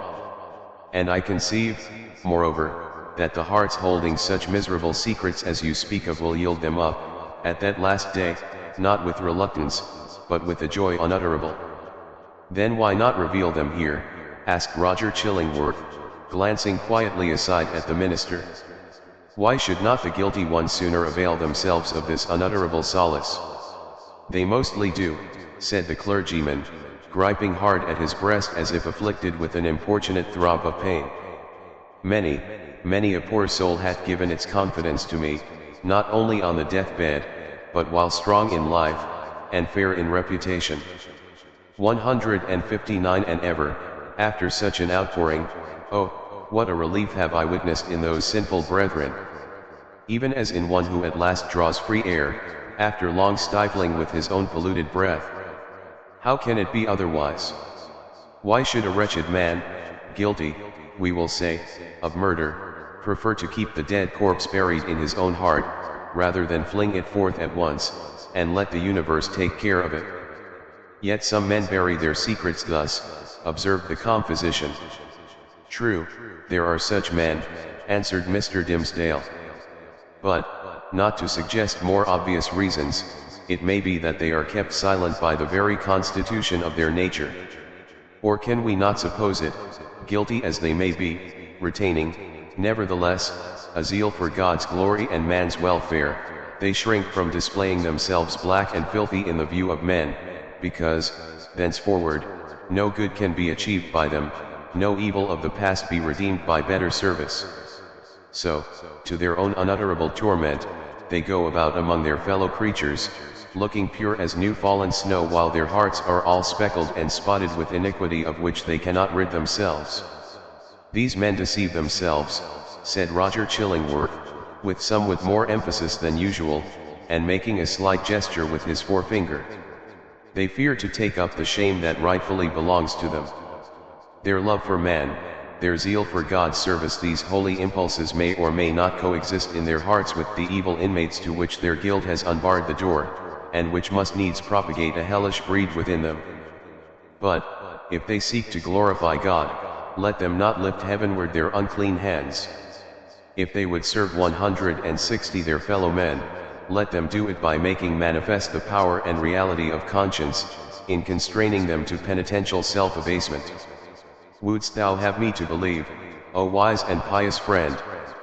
And I conceive, moreover, that the hearts holding such miserable secrets as you speak of will yield them up, at that last day, not with reluctance, but with a joy unutterable." "Then why not reveal them here?" asked Roger Chillingworth, glancing quietly aside at the minister. "Why should not the guilty ones sooner avail themselves of this unutterable solace?" "They mostly do," said the clergyman, griping hard at his breast as if afflicted with an importunate throb of pain. "Many, many a poor soul hath given its confidence to me, not only on the deathbed, but while strong in life, and fair in reputation." 159. "And ever, after such an outpouring, oh, what a relief have I witnessed in those sinful brethren! Even as in one who at last draws free air, after long stifling with his own polluted breath. How can it be otherwise? Why should a wretched man, guilty, we will say, of murder, prefer to keep the dead corpse buried in his own heart, rather than fling it forth at once, and let the universe take care of it? Yet some men bury their secrets thus," observed the calm physician. "True, there are such men," answered Mr. Dimmesdale. "But, not to suggest more obvious reasons, it may be that they are kept silent by the very constitution of their nature. Or can we not suppose it, guilty as they may be, retaining, nevertheless, a zeal for God's glory and man's welfare, they shrink from displaying themselves black and filthy in the view of men, because, thenceforward, no good can be achieved by them, no evil of the past be redeemed by better service. So, to their own unutterable torment, they go about among their fellow creatures, looking pure as new fallen snow, while their hearts are all speckled and spotted with iniquity of which they cannot rid themselves. These men deceive themselves, said Roger Chillingworth, with more emphasis than usual, and making a slight gesture with his forefinger. They fear to take up the shame that rightfully belongs to them. Their love for man, their zeal for God's service, these holy impulses may or may not coexist in their hearts with the evil inmates to which their guilt has unbarred the door, and which must needs propagate a hellish breed within them. But, if they seek to glorify God, let them not lift heavenward their unclean hands. If they would serve 160 their fellow men, let them do it by making manifest the power and reality of conscience, in constraining them to penitential self-abasement. Wouldst thou have me to believe, O wise and pious friend,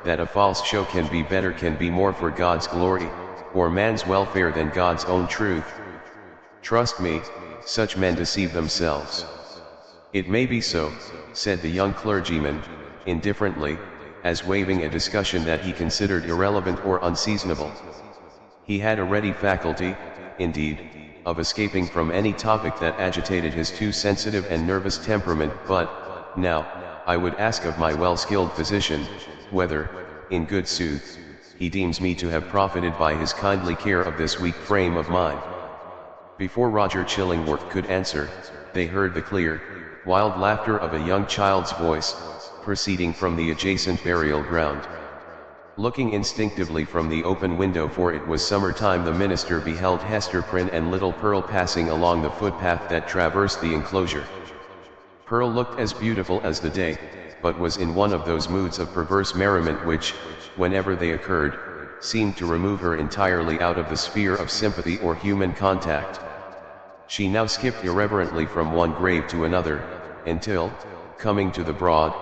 that a false show can be better, can be more for God's glory, or man's welfare than God's own truth? Trust me, such men deceive themselves. It may be so, said the young clergyman, indifferently, as waiving a discussion that he considered irrelevant or unseasonable. He had a ready faculty, indeed, of escaping from any topic that agitated his too sensitive and nervous temperament, but, now, I would ask of my well-skilled physician, whether, in good sooth, he deems me to have profited by his kindly care of this weak frame of mine. Before Roger Chillingworth could answer, they heard the clear, wild laughter of a young child's voice, proceeding from the adjacent burial ground. Looking instinctively from the open window, for it was summertime, the minister beheld Hester Prynne and little Pearl passing along the footpath that traversed the enclosure. Pearl looked as beautiful as the day, but was in one of those moods of perverse merriment which, whenever they occurred, seemed to remove her entirely out of the sphere of sympathy or human contact. She now skipped irreverently from one grave to another, until, coming to the broad,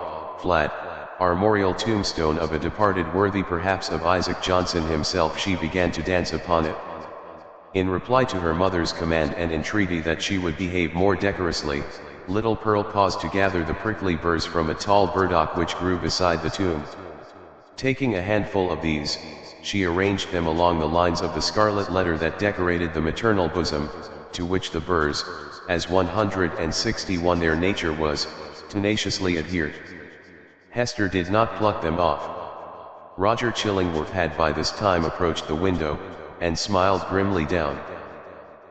flat, armorial tombstone of a departed worthy, perhaps of Isaac Johnson himself, she began to dance upon it. In reply to her mother's command and entreaty that she would behave more decorously, little Pearl paused to gather the prickly burrs from a tall burdock which grew beside the tomb. Taking a handful of these, she arranged them along the lines of the scarlet letter that decorated the maternal bosom, to which the burrs, as 161 their nature was, tenaciously adhered. Hester did not pluck them off. Roger Chillingworth had by this time approached the window, and smiled grimly down.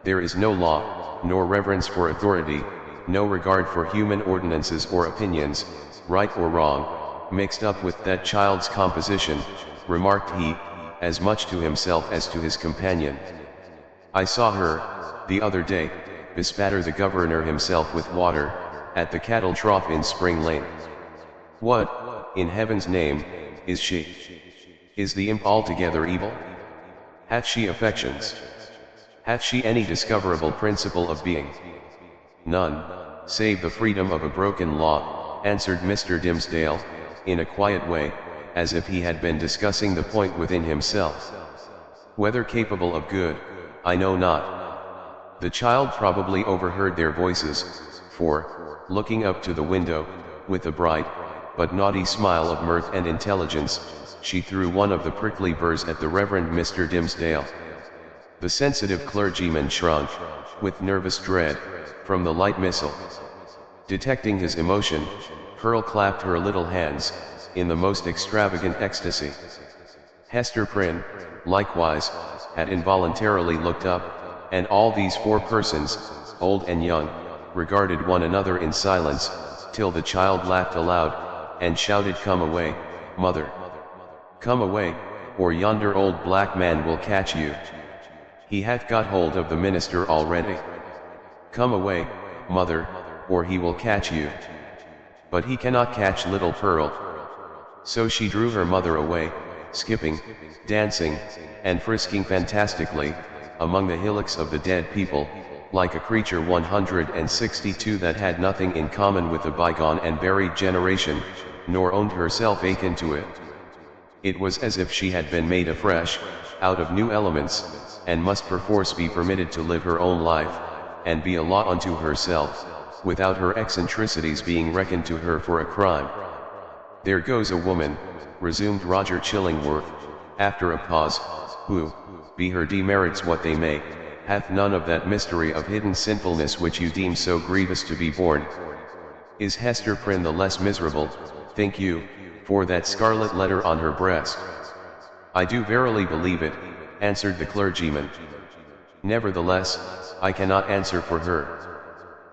There is no law, nor reverence for authority, no regard for human ordinances or opinions, right or wrong, mixed up with that child's composition, remarked he, as much to himself as to his companion. I saw her, the other day, bespatter the governor himself with water, at the cattle trough in Spring Lane. What, in heaven's name, is she? Is the imp altogether evil? Hath she affections? Hath she any discoverable principle of being? None, save the freedom of a broken law, answered Mr. Dimmesdale, in a quiet way, as if he had been discussing the point within himself. Whether capable of good, I know not. The child probably overheard their voices, for, looking up to the window, with a bright, but naughty smile of mirth and intelligence, she threw one of the prickly burrs at the Reverend Mr. Dimmesdale. The sensitive clergyman shrunk, with nervous dread, from the light missile. Detecting his emotion, Pearl clapped her little hands, in the most extravagant ecstasy. Hester Prynne, likewise, had involuntarily looked up, and all these four persons, old and young, regarded one another in silence, till the child laughed aloud, and shouted, "Come away, mother! Come away, or yonder old black man will catch you. He hath got hold of the minister already. Come away, mother, or he will catch you." But he cannot catch little Pearl. So she drew her mother away, skipping, dancing, and frisking fantastically, among the hillocks of the dead people, like a creature 162 that had nothing in common with the bygone and buried generation, nor owned herself akin to it. It was as if she had been made afresh, out of new elements, and must perforce be permitted to live her own life, and be a law unto herself, without her eccentricities being reckoned to her for a crime. "There goes a woman," resumed Roger Chillingworth, after a pause, "who, be her demerits what they may, hath none of that mystery of hidden sinfulness which you deem so grievous to be borne. Is Hester Prynne the less miserable, think you, for that scarlet letter on her breast?" "I do verily believe it," answered the clergyman. "Nevertheless, I cannot answer for her.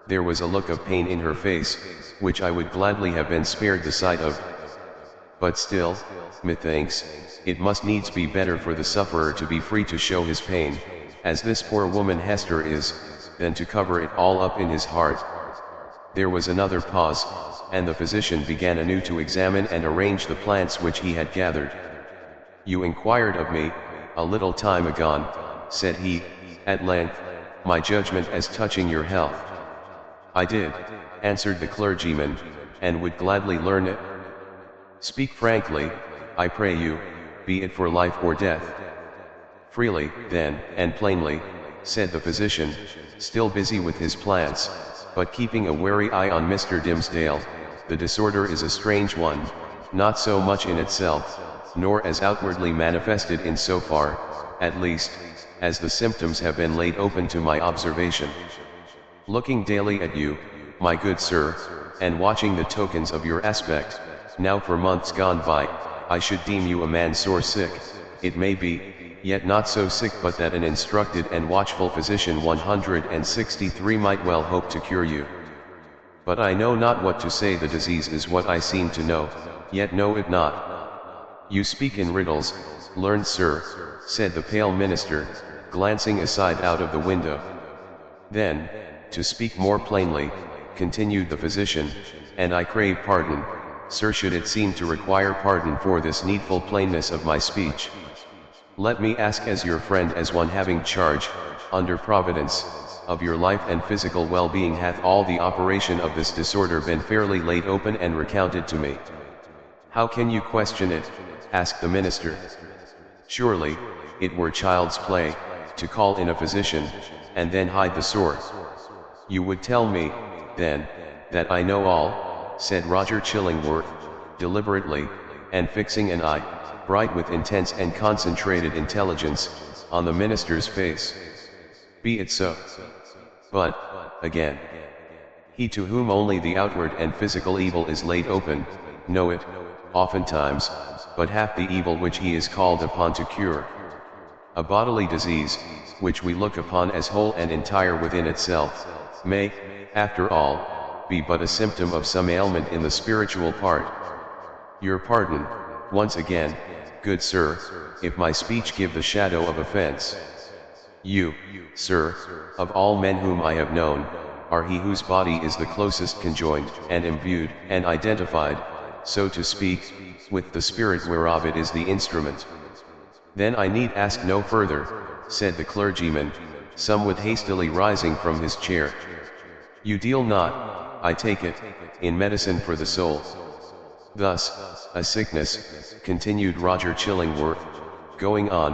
There was a look of pain in her face, which I would gladly have been spared the sight of. But still, methinks, it must needs be better for the sufferer to be free to show his pain, as this poor woman Hester is, than to cover it all up in his heart." There was another pause, and the physician began anew to examine and arrange the plants which he had gathered. "You inquired of me, a little time agone," said he, at length, "my judgment as touching your health." "I did," answered the clergyman, "and would gladly learn it." "Speak frankly, I pray you, be it for life or death." "Freely, then, and plainly," said the physician, still busy with his plants, but keeping a wary eye on Mr. Dimmesdale. "The disorder is a strange one, not so much in itself, nor as outwardly manifested in so far, at least, as the symptoms have been laid open to my observation. Looking daily at you, my good sir, and watching the tokens of your aspect, now for months gone by, I should deem you a man sore sick, it may be, yet not so sick but that an instructed and watchful physician 163 might well hope to cure you. But I know not what to say. The disease is what I seem to know, yet know it not." "You speak in riddles, learned sir," said the pale minister, glancing aside out of the window. "Then, to speak more plainly," continued the physician, "and I crave pardon, sir, should it seem to require pardon for this needful plainness of my speech. Let me ask as your friend, as one having charge, under Providence, of your life and physical well-being, hath all the operation of this disorder been fairly laid open and recounted to me?" "How can you question it?" asked the minister. "Surely, it were child's play, to call in a physician, and then hide the sore." "You would tell me, then, that I know all," said Roger Chillingworth, deliberately, and fixing an eye, bright with intense and concentrated intelligence, on the minister's face. "Be it so. But, again, he to whom only the outward and physical evil is laid open, know it, oftentimes, but half the evil which he is called upon to cure. A bodily disease, which we look upon as whole and entire within itself, may, after all, be but a symptom of some ailment in the spiritual part. Your pardon, once again, good sir, if my speech give the shadow of offense. You, sir, of all men whom I have known, are he whose body is the closest conjoined, and imbued, and identified, so to speak, with the spirit whereof it is the instrument." "Then I need ask no further," said the clergyman, somewhat hastily rising from his chair. "You deal not, I take it, in medicine for the soul." "Thus, a sickness," continued Roger Chillingworth, going on,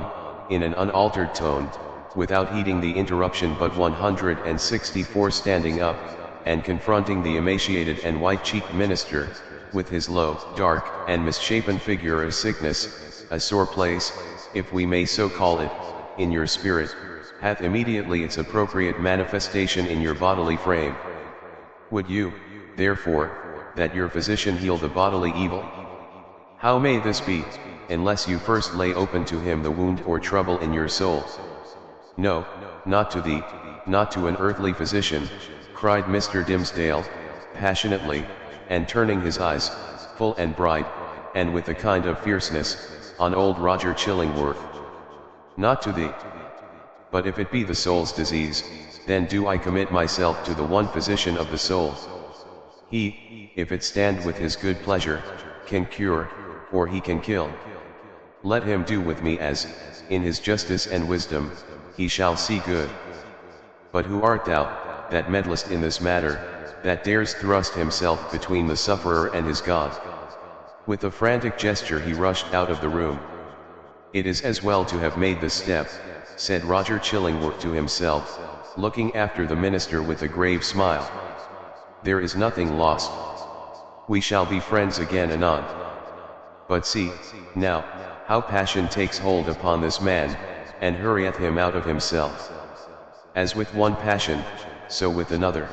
in an unaltered tone, without heeding the interruption, but 164 standing up, and confronting the emaciated and white-cheeked minister, with his low, dark, and misshapen figure. "A sickness, a sore place, if we may so call it, in your spirit, hath immediately its appropriate manifestation in your bodily frame. Would you, therefore, that your physician heal the bodily evil? How may this be, unless you first lay open to him the wound or trouble in your soul?" "No, not to thee, not to an earthly physician," cried Mr. Dimmesdale, passionately, and turning his eyes, full and bright, and with a kind of fierceness, on old Roger Chillingworth. "Not to thee. But if it be the soul's disease, then do I commit myself to the one physician of the soul. He, if it stand with his good pleasure, can cure, or he can kill. Let him do with me as, in his justice and wisdom, he shall see good. But who art thou, that meddlest in this matter, that dares thrust himself between the sufferer and his God? With a frantic gesture he rushed out of the room. It is as well to have made this step, said Roger Chillingworth to himself, looking after the minister with a grave smile. There is nothing lost. We shall be friends again anon. But see, now, how passion takes hold upon this man, and hurrieth him out of himself. As with one passion, so with another.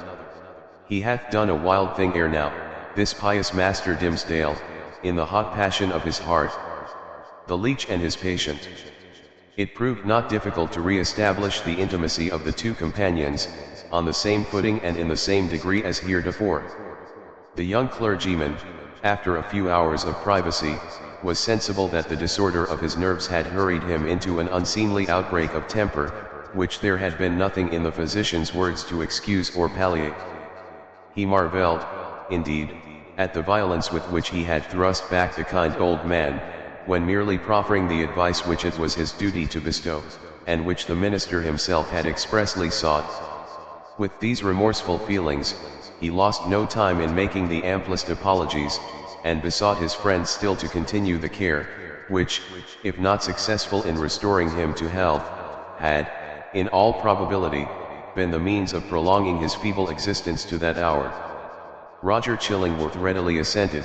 He hath done a wild thing ere now, this pious Master Dimmesdale, in the hot passion of his heart. The leech and his patient. It proved not difficult to re-establish the intimacy of the two companions, on the same footing and in the same degree as heretofore. The young clergyman, after a few hours of privacy, was sensible that the disorder of his nerves had hurried him into an unseemly outbreak of temper, which there had been nothing in the physician's words to excuse or palliate. He marvelled, indeed, at the violence with which he had thrust back the kind old man, when merely proffering the advice which it was his duty to bestow, and which the minister himself had expressly sought. With these remorseful feelings, he lost no time in making the amplest apologies, and besought his friend still to continue the care, which, if not successful in restoring him to health, had, in all probability, been the means of prolonging his feeble existence to that hour. Roger Chillingworth readily assented,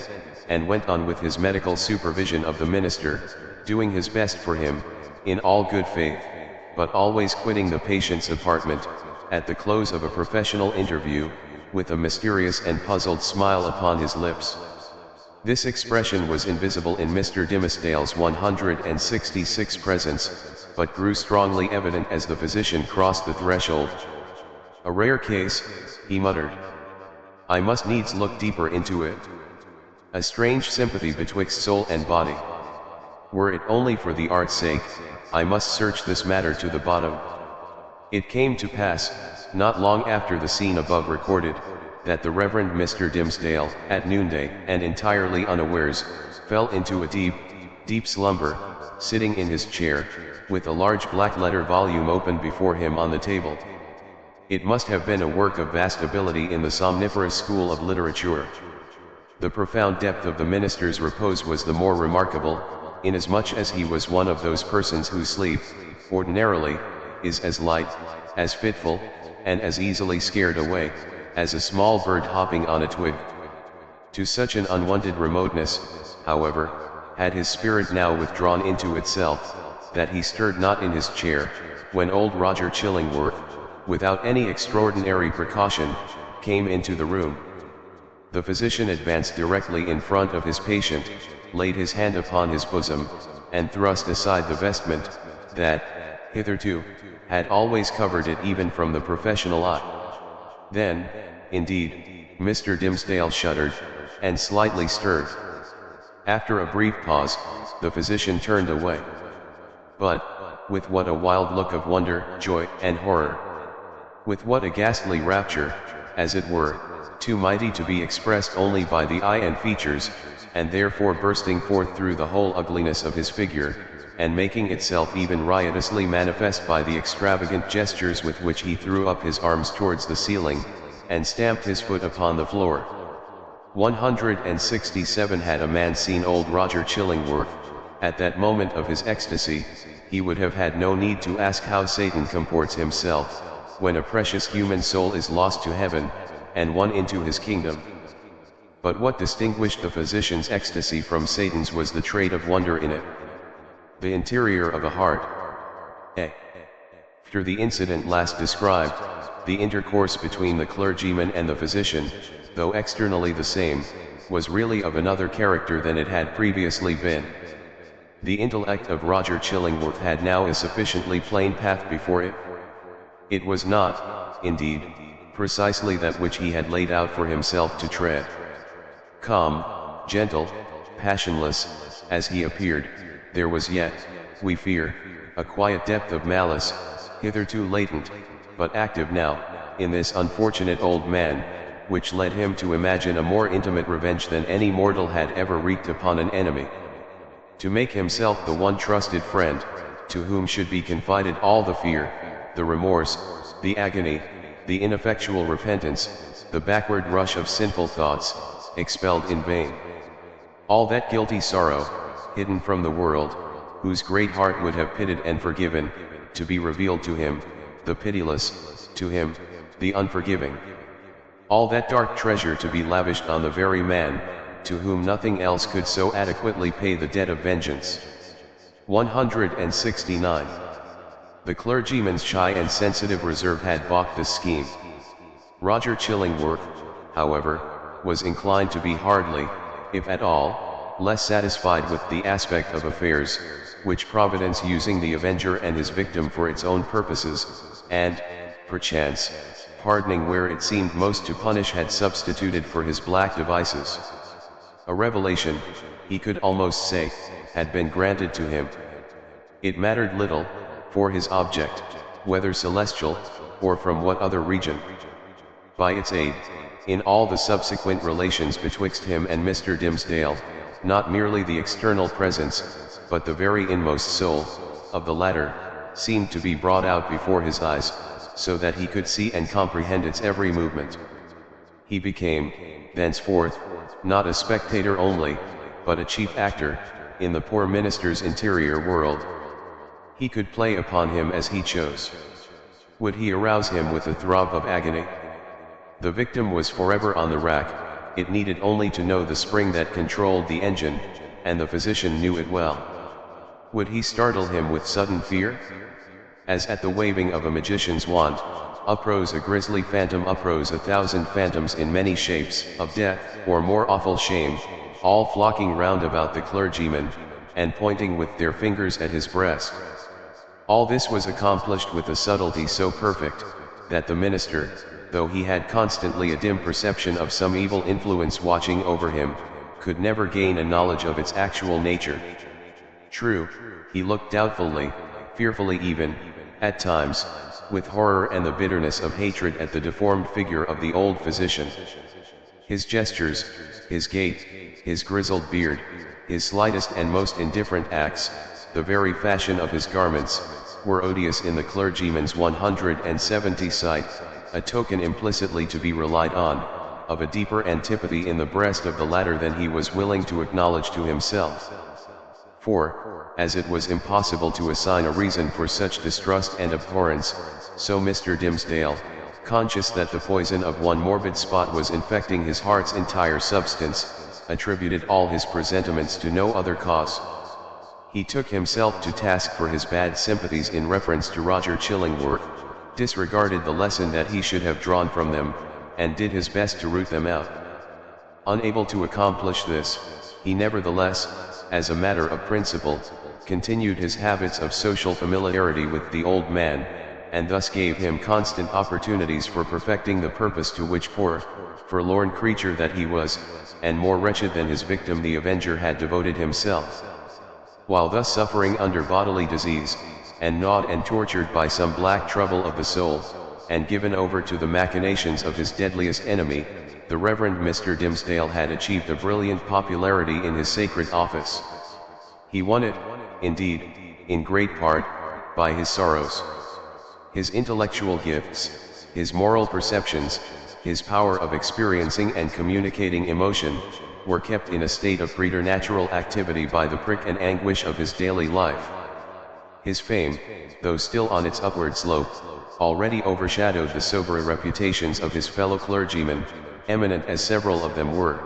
and went on with his medical supervision of the minister, doing his best for him, in all good faith, but always quitting the patient's apartment, at the close of a professional interview, with a mysterious and puzzled smile upon his lips. This expression was invisible in Mr. Dimmesdale's 166 presence, but grew strongly evident as the physician crossed the threshold. "A rare case," he muttered. "I must needs look deeper into it. A strange sympathy betwixt soul and body. Were it only for the art's sake, I must search this matter to the bottom." It came to pass, not long after the scene above recorded, that the Reverend Mr. Dimmesdale, at noonday, and entirely unawares, fell into a deep slumber, sitting in his chair, with a large black-letter volume open before him on the table. It must have been a work of vast ability in the somniferous school of literature. The profound depth of the minister's repose was the more remarkable, inasmuch as he was one of those persons whose sleep, ordinarily, is as light, as fitful, and as easily scared away, as a small bird hopping on a twig. To such an unwonted remoteness, however, had his spirit now withdrawn into itself, that he stirred not in his chair, when old Roger Chillingworth, without any extraordinary precaution, came into the room. The physician advanced directly in front of his patient, laid his hand upon his bosom, and thrust aside the vestment, that, hitherto, had always covered it even from the professional eye. Then, indeed, Mr. Dimmesdale shuddered, and slightly stirred. After a brief pause, the physician turned away. But, with what a wild look of wonder, joy, and horror! With what a ghastly rapture, as it were, too mighty to be expressed only by the eye and features, and therefore bursting forth through the whole ugliness of his figure, and making itself even riotously manifest by the extravagant gestures with which he threw up his arms towards the ceiling, and stamped his foot upon the floor. 167 Had a man seen old Roger Chillingworth, at that moment of his ecstasy, he would have had no need to ask how Satan comports himself, when a precious human soul is lost to heaven, and won into his kingdom. But what distinguished the physician's ecstasy from Satan's was the trait of wonder in it. The interior of a heart. After the incident last described, the intercourse between the clergyman and the physician, though externally the same, was really of another character than it had previously been. The intellect of Roger Chillingworth had now a sufficiently plain path before it. It was not, indeed, precisely that which he had laid out for himself to tread. Calm, gentle, passionless, as he appeared, there was yet, we fear, a quiet depth of malice, hitherto latent, but active now, in this unfortunate old man, which led him to imagine a more intimate revenge than any mortal had ever wreaked upon an enemy. To make himself the one trusted friend, to whom should be confided all the fear, the remorse, the agony, the ineffectual repentance, the backward rush of sinful thoughts, expelled in vain. All that guilty sorrow, hidden from the world, whose great heart would have pitied and forgiven, to be revealed to him, the pitiless, to him, the unforgiving. All that dark treasure to be lavished on the very man, to whom nothing else could so adequately pay the debt of vengeance. 169. The clergyman's shy and sensitive reserve had balked this scheme. Roger Chillingworth, however, was inclined to be hardly, if at all, less satisfied with the aspect of affairs, which Providence, using the avenger and his victim for its own purposes, and, perchance, pardoning where it seemed most to punish, had substituted for his black devices. A revelation, he could almost say, had been granted to him. It mattered little, for his object, whether celestial, or from what other region. By its aid, in all the subsequent relations betwixt him and Mr. Dimmesdale, not merely the external presence, but the very inmost soul, of the latter, seemed to be brought out before his eyes, so that he could see and comprehend its every movement. He became, thenceforth, not a spectator only, but a chief actor, in the poor minister's interior world. He could play upon him as he chose. Would he arouse him with a throb of agony? The victim was forever on the rack, it needed only to know the spring that controlled the engine, and the physician knew it well. Would he startle him with sudden fear? As at the waving of a magician's wand, uprose a grisly phantom, uprose 1,000 phantoms in many shapes, of death, or more awful shame, all flocking round about the clergyman, and pointing with their fingers at his breast. All this was accomplished with a subtlety so perfect, that the minister, though he had constantly a dim perception of some evil influence watching over him, could never gain a knowledge of its actual nature. True, he looked doubtfully, fearfully even, at times, with horror and the bitterness of hatred at the deformed figure of the old physician. His gestures, his gait, his grizzled beard, his slightest and most indifferent acts, the very fashion of his garments, were odious in the clergyman's 170 sight, a token implicitly to be relied on, of a deeper antipathy in the breast of the latter than he was willing to acknowledge to himself. For, as it was impossible to assign a reason for such distrust and abhorrence, so Mr. Dimmesdale, conscious that the poison of one morbid spot was infecting his heart's entire substance, attributed all his presentiments to no other cause. He took himself to task for his bad sympathies in reference to Roger Chillingworth, disregarded the lesson that he should have drawn from them, and did his best to root them out. Unable to accomplish this, he nevertheless, as a matter of principle, continued his habits of social familiarity with the old man, and thus gave him constant opportunities for perfecting the purpose to which poor, forlorn creature that he was, and more wretched than his victim the avenger, had devoted himself. While thus suffering under bodily disease, and gnawed and tortured by some black trouble of the soul, and given over to the machinations of his deadliest enemy, the Reverend Mr. Dimmesdale had achieved a brilliant popularity in his sacred office. He won it, indeed, in great part, by his sorrows. His intellectual gifts, his moral perceptions, his power of experiencing and communicating emotion, were kept in a state of preternatural activity by the prick and anguish of his daily life. His fame, though still on its upward slope, already overshadowed the sober reputations of his fellow clergymen, eminent as several of them were.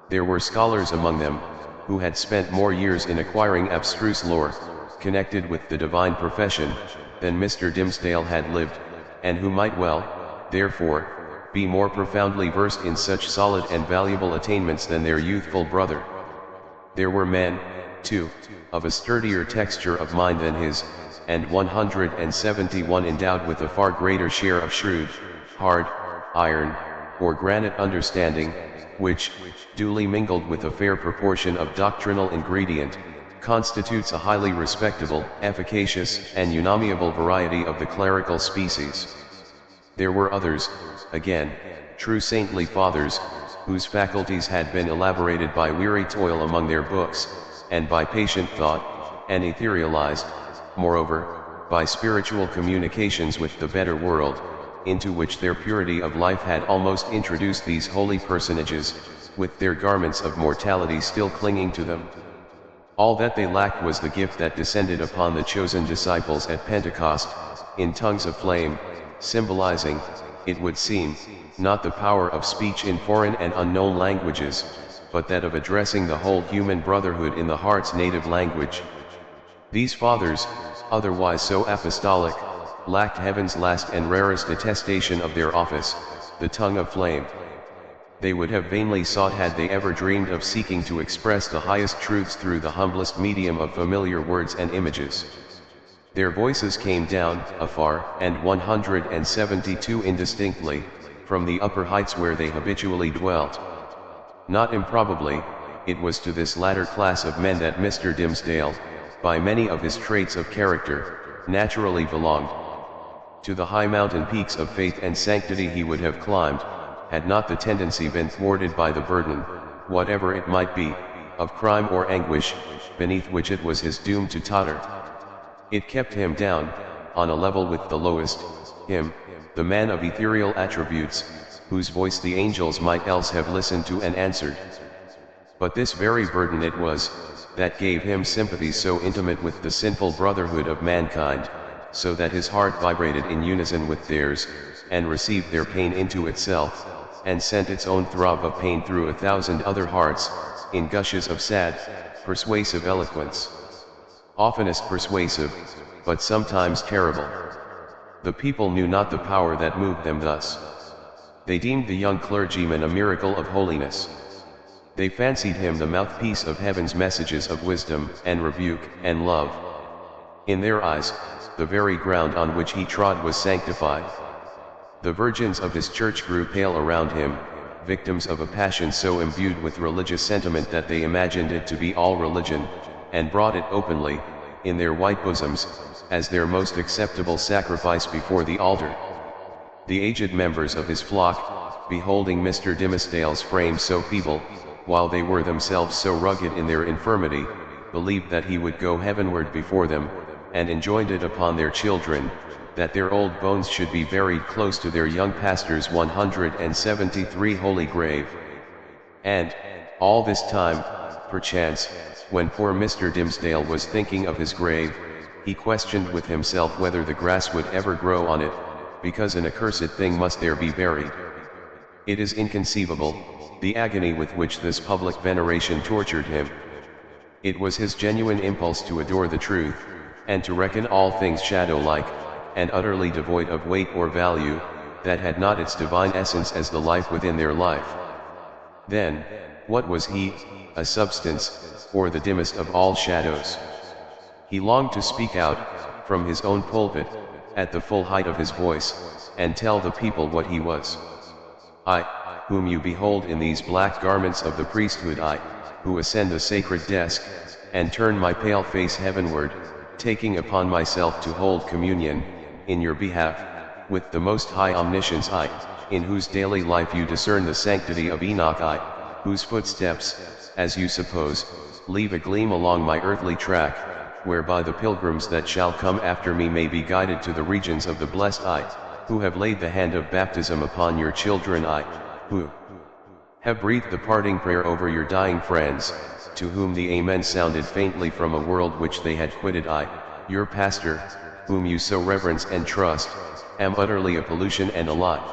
There were scholars among them, who had spent more years in acquiring abstruse lore, connected with the divine profession, than Mr. Dimmesdale had lived, and who might well, therefore, be more profoundly versed in such solid and valuable attainments than their youthful brother. There were men, too, of a sturdier texture of mind than his, and 171 endowed with a far greater share of shrewd, hard, iron, or granite understanding, which, duly mingled with a fair proportion of doctrinal ingredient, constitutes a highly respectable, efficacious, and unamiable variety of the clerical species. There were others, again, true saintly fathers, whose faculties had been elaborated by weary toil among their books, and by patient thought, and etherealized, moreover, by spiritual communications with the better world, into which their purity of life had almost introduced these holy personages, with their garments of mortality still clinging to them. All that they lacked was the gift that descended upon the chosen disciples at Pentecost, in tongues of flame, symbolizing, it would seem, not the power of speech in foreign and unknown languages, but that of addressing the whole human brotherhood in the heart's native language. These fathers, otherwise so apostolic, lacked heaven's last and rarest attestation of their office, the tongue of flame. They would have vainly sought had they ever dreamed of seeking to express the highest truths through the humblest medium of familiar words and images. Their voices came down, afar, and 172 indistinctly, from the upper heights where they habitually dwelt. Not improbably, it was to this latter class of men that Mr. Dimmesdale, by many of his traits of character, naturally belonged. To the high mountain peaks of faith and sanctity he would have climbed, had not the tendency been thwarted by the burden, whatever it might be, of crime or anguish, beneath which it was his doom to totter. It kept him down, on a level with the lowest, him, the man of ethereal attributes, whose voice the angels might else have listened to and answered. But this very burden it was, that gave him sympathy so intimate with the sinful brotherhood of mankind, so that his heart vibrated in unison with theirs, and received their pain into itself, and sent its own throb of pain through 1,000 other hearts, in gushes of sad, persuasive eloquence. Oftenest persuasive, but sometimes terrible. The people knew not the power that moved them thus. They deemed the young clergyman a miracle of holiness. They fancied him the mouthpiece of heaven's messages of wisdom, and rebuke, and love. In their eyes, the very ground on which he trod was sanctified. The virgins of his church grew pale around him, victims of a passion so imbued with religious sentiment that they imagined it to be all religion, and brought it openly, in their white bosoms, as their most acceptable sacrifice before the altar. The aged members of his flock, beholding Mr. Dimmesdale's frame so feeble, while they were themselves so rugged in their infirmity, believed that he would go heavenward before them, and enjoined it upon their children, that their old bones should be buried close to their young pastor's 173 holy grave. And, all this time, perchance, when poor Mr. Dimmesdale was thinking of his grave, he questioned with himself whether the grass would ever grow on it, because an accursed thing must there be buried. It is inconceivable, the agony with which this public veneration tortured him. It was his genuine impulse to adore the truth, and to reckon all things shadow-like, and utterly devoid of weight or value, that had not its divine essence as the life within their life. Then, what was he, a substance, or the dimmest of all shadows? He longed to speak out, from his own pulpit, at the full height of his voice, and tell the people what he was. I, whom you behold in these black garments of the priesthood, I, who ascend the sacred desk, and turn my pale face heavenward, taking upon myself to hold communion, in your behalf, with the most high omniscience, I, in whose daily life you discern the sanctity of Enoch, I, whose footsteps, as you suppose, leave a gleam along my earthly track, whereby the pilgrims that shall come after me may be guided to the regions of the blessed, I, who have laid the hand of baptism upon your children, I, who have breathed the parting prayer over your dying friends, to whom the Amen sounded faintly from a world which they had quitted, I, your pastor, whom you so reverence and trust, am utterly a pollution and a lie.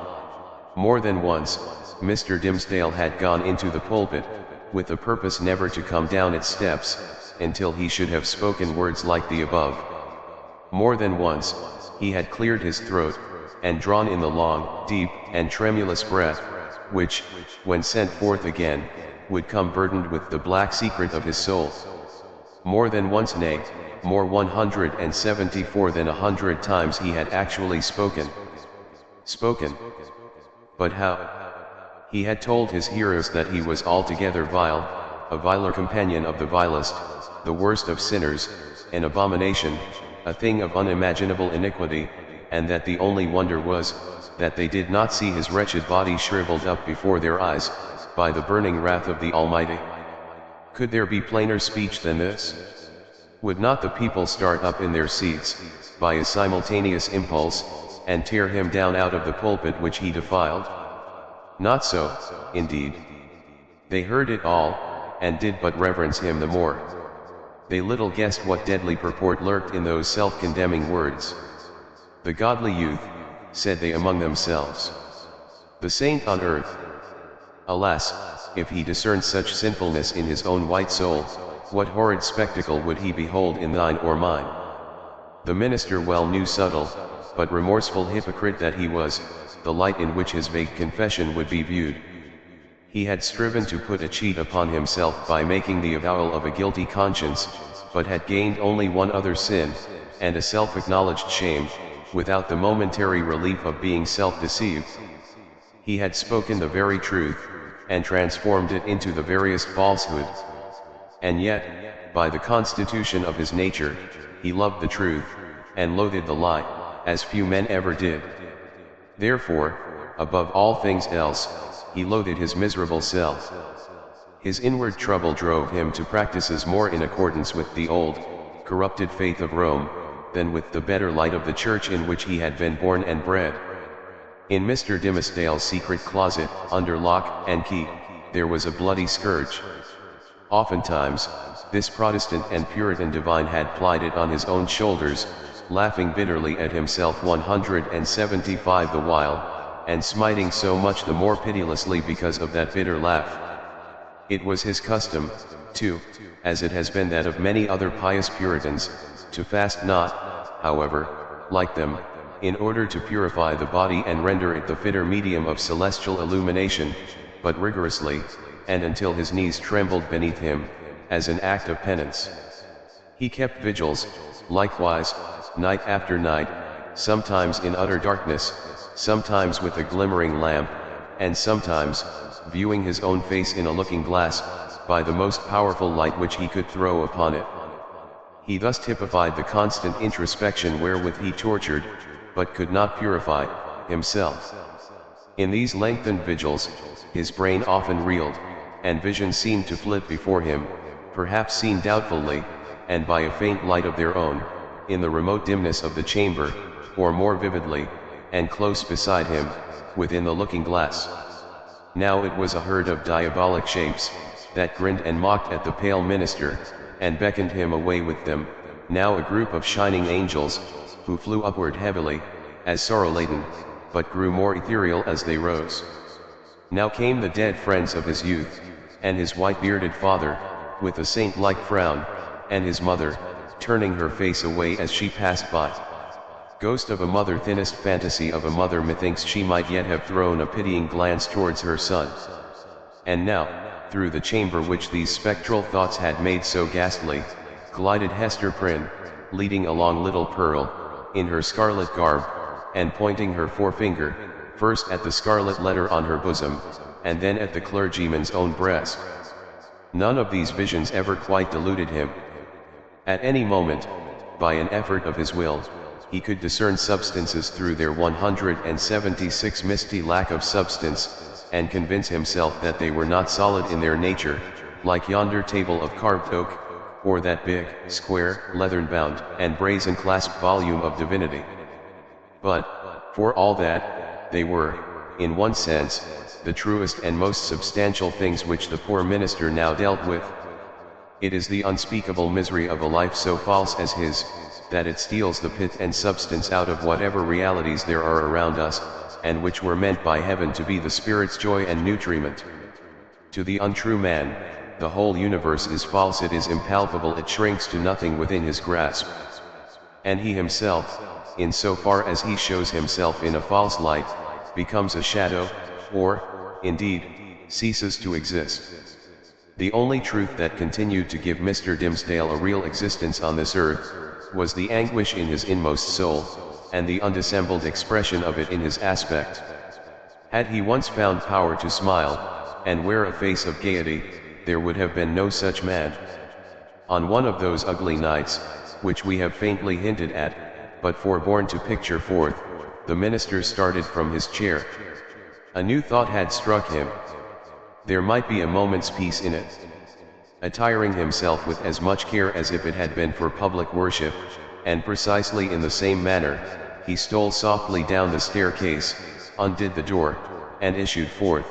More than once, Mr. Dimmesdale had gone into the pulpit, with the purpose never to come down its steps, until he should have spoken words like the above. More than once, he had cleared his throat, and drawn in the long, deep, and tremulous breath, which, when sent forth again, would come burdened with the black secret of his soul. More than once, nay, more 174 than 100 times he had actually spoken. Spoken. But how? He had told his hearers that he was altogether vile, a viler companion of the vilest, the worst of sinners, an abomination, a thing of unimaginable iniquity, and that the only wonder was, that they did not see his wretched body shriveled up before their eyes, by the burning wrath of the Almighty. Could there be plainer speech than this? Would not the people start up in their seats, by a simultaneous impulse, and tear him down out of the pulpit which he defiled? Not so, indeed. They heard it all, and did but reverence him the more. They little guessed what deadly purport lurked in those self-condemning words. The godly youth, said they among themselves. The saint on earth. Alas, if he discerned such sinfulness in his own white soul, what horrid spectacle would he behold in thine or mine? The minister well knew, subtle, but remorseful hypocrite that he was, the light in which his vague confession would be viewed. He had striven to put a cheat upon himself by making the avowal of a guilty conscience, but had gained only one other sin, and a self-acknowledged shame, without the momentary relief of being self-deceived. He had spoken the very truth, and transformed it into the veriest falsehood. And yet, by the constitution of his nature, he loved the truth, and loathed the lie, as few men ever did. Therefore, above all things else, he loathed his miserable self. His inward trouble drove him to practices more in accordance with the old, corrupted faith of Rome, than with the better light of the church in which he had been born and bred. In Mr. Dimsdale's secret closet, under lock and key, there was a bloody scourge. Oftentimes, this Protestant and Puritan divine had plied it on his own shoulders, laughing bitterly at himself 175 the while, and smiting so much the more pitilessly because of that bitter laugh. It was his custom, too, as it has been that of many other pious Puritans, to fast not, however, like them, in order to purify the body and render it the fitter medium of celestial illumination, but rigorously, and until his knees trembled beneath him, as an act of penance. He kept vigils, likewise, night after night, sometimes in utter darkness, sometimes with a glimmering lamp, and sometimes, viewing his own face in a looking-glass, by the most powerful light which he could throw upon it. He thus typified the constant introspection wherewith he tortured, but could not purify, himself. In these lengthened vigils, his brain often reeled, and visions seemed to flit before him, perhaps seen doubtfully, and by a faint light of their own, in the remote dimness of the chamber, or more vividly, and close beside him, within the looking-glass. Now it was a herd of diabolic shapes, that grinned and mocked at the pale minister, and beckoned him away with them, now a group of shining angels, who flew upward heavily, as sorrow-laden, but grew more ethereal as they rose. Now came the dead friends of his youth, and his white-bearded father, with a saint-like frown, and his mother, turning her face away as she passed by. Ghost of a mother, thinnest fantasy of a mother, methinks she might yet have thrown a pitying glance towards her son. And now, through the chamber which these spectral thoughts had made so ghastly, glided Hester Prynne, leading along little Pearl, in her scarlet garb, and pointing her forefinger, first at the scarlet letter on her bosom, and then at the clergyman's own breast. None of these visions ever quite deluded him. At any moment, by an effort of his will, he could discern substances through their 176 misty lack of substance, and convince himself that they were not solid in their nature, like yonder table of carved oak, or that big, square, leathern-bound, and brazen-clasped volume of divinity. But, for all that, they were, in one sense, the truest and most substantial things which the poor minister now dealt with. It is the unspeakable misery of a life so false as his, that it steals the pith and substance out of whatever realities there are around us, and which were meant by heaven to be the spirit's joy and nutriment. To the untrue man, the whole universe is false, it is impalpable, it shrinks to nothing within his grasp. And he himself, in so far as he shows himself in a false light, becomes a shadow, or, indeed, ceases to exist. The only truth that continued to give Mr. Dimsdale a real existence on this earth, was the anguish in his inmost soul, and the undissembled expression of it in his aspect. Had he once found power to smile, and wear a face of gaiety, there would have been no such man. On one of those ugly nights, which we have faintly hinted at, but forborne to picture forth, the minister started from his chair. A new thought had struck him. There might be a moment's peace in it. attiring himself with as much care as if it had been for public worship, and precisely in the same manner, he stole softly down the staircase, undid the door, and issued forth,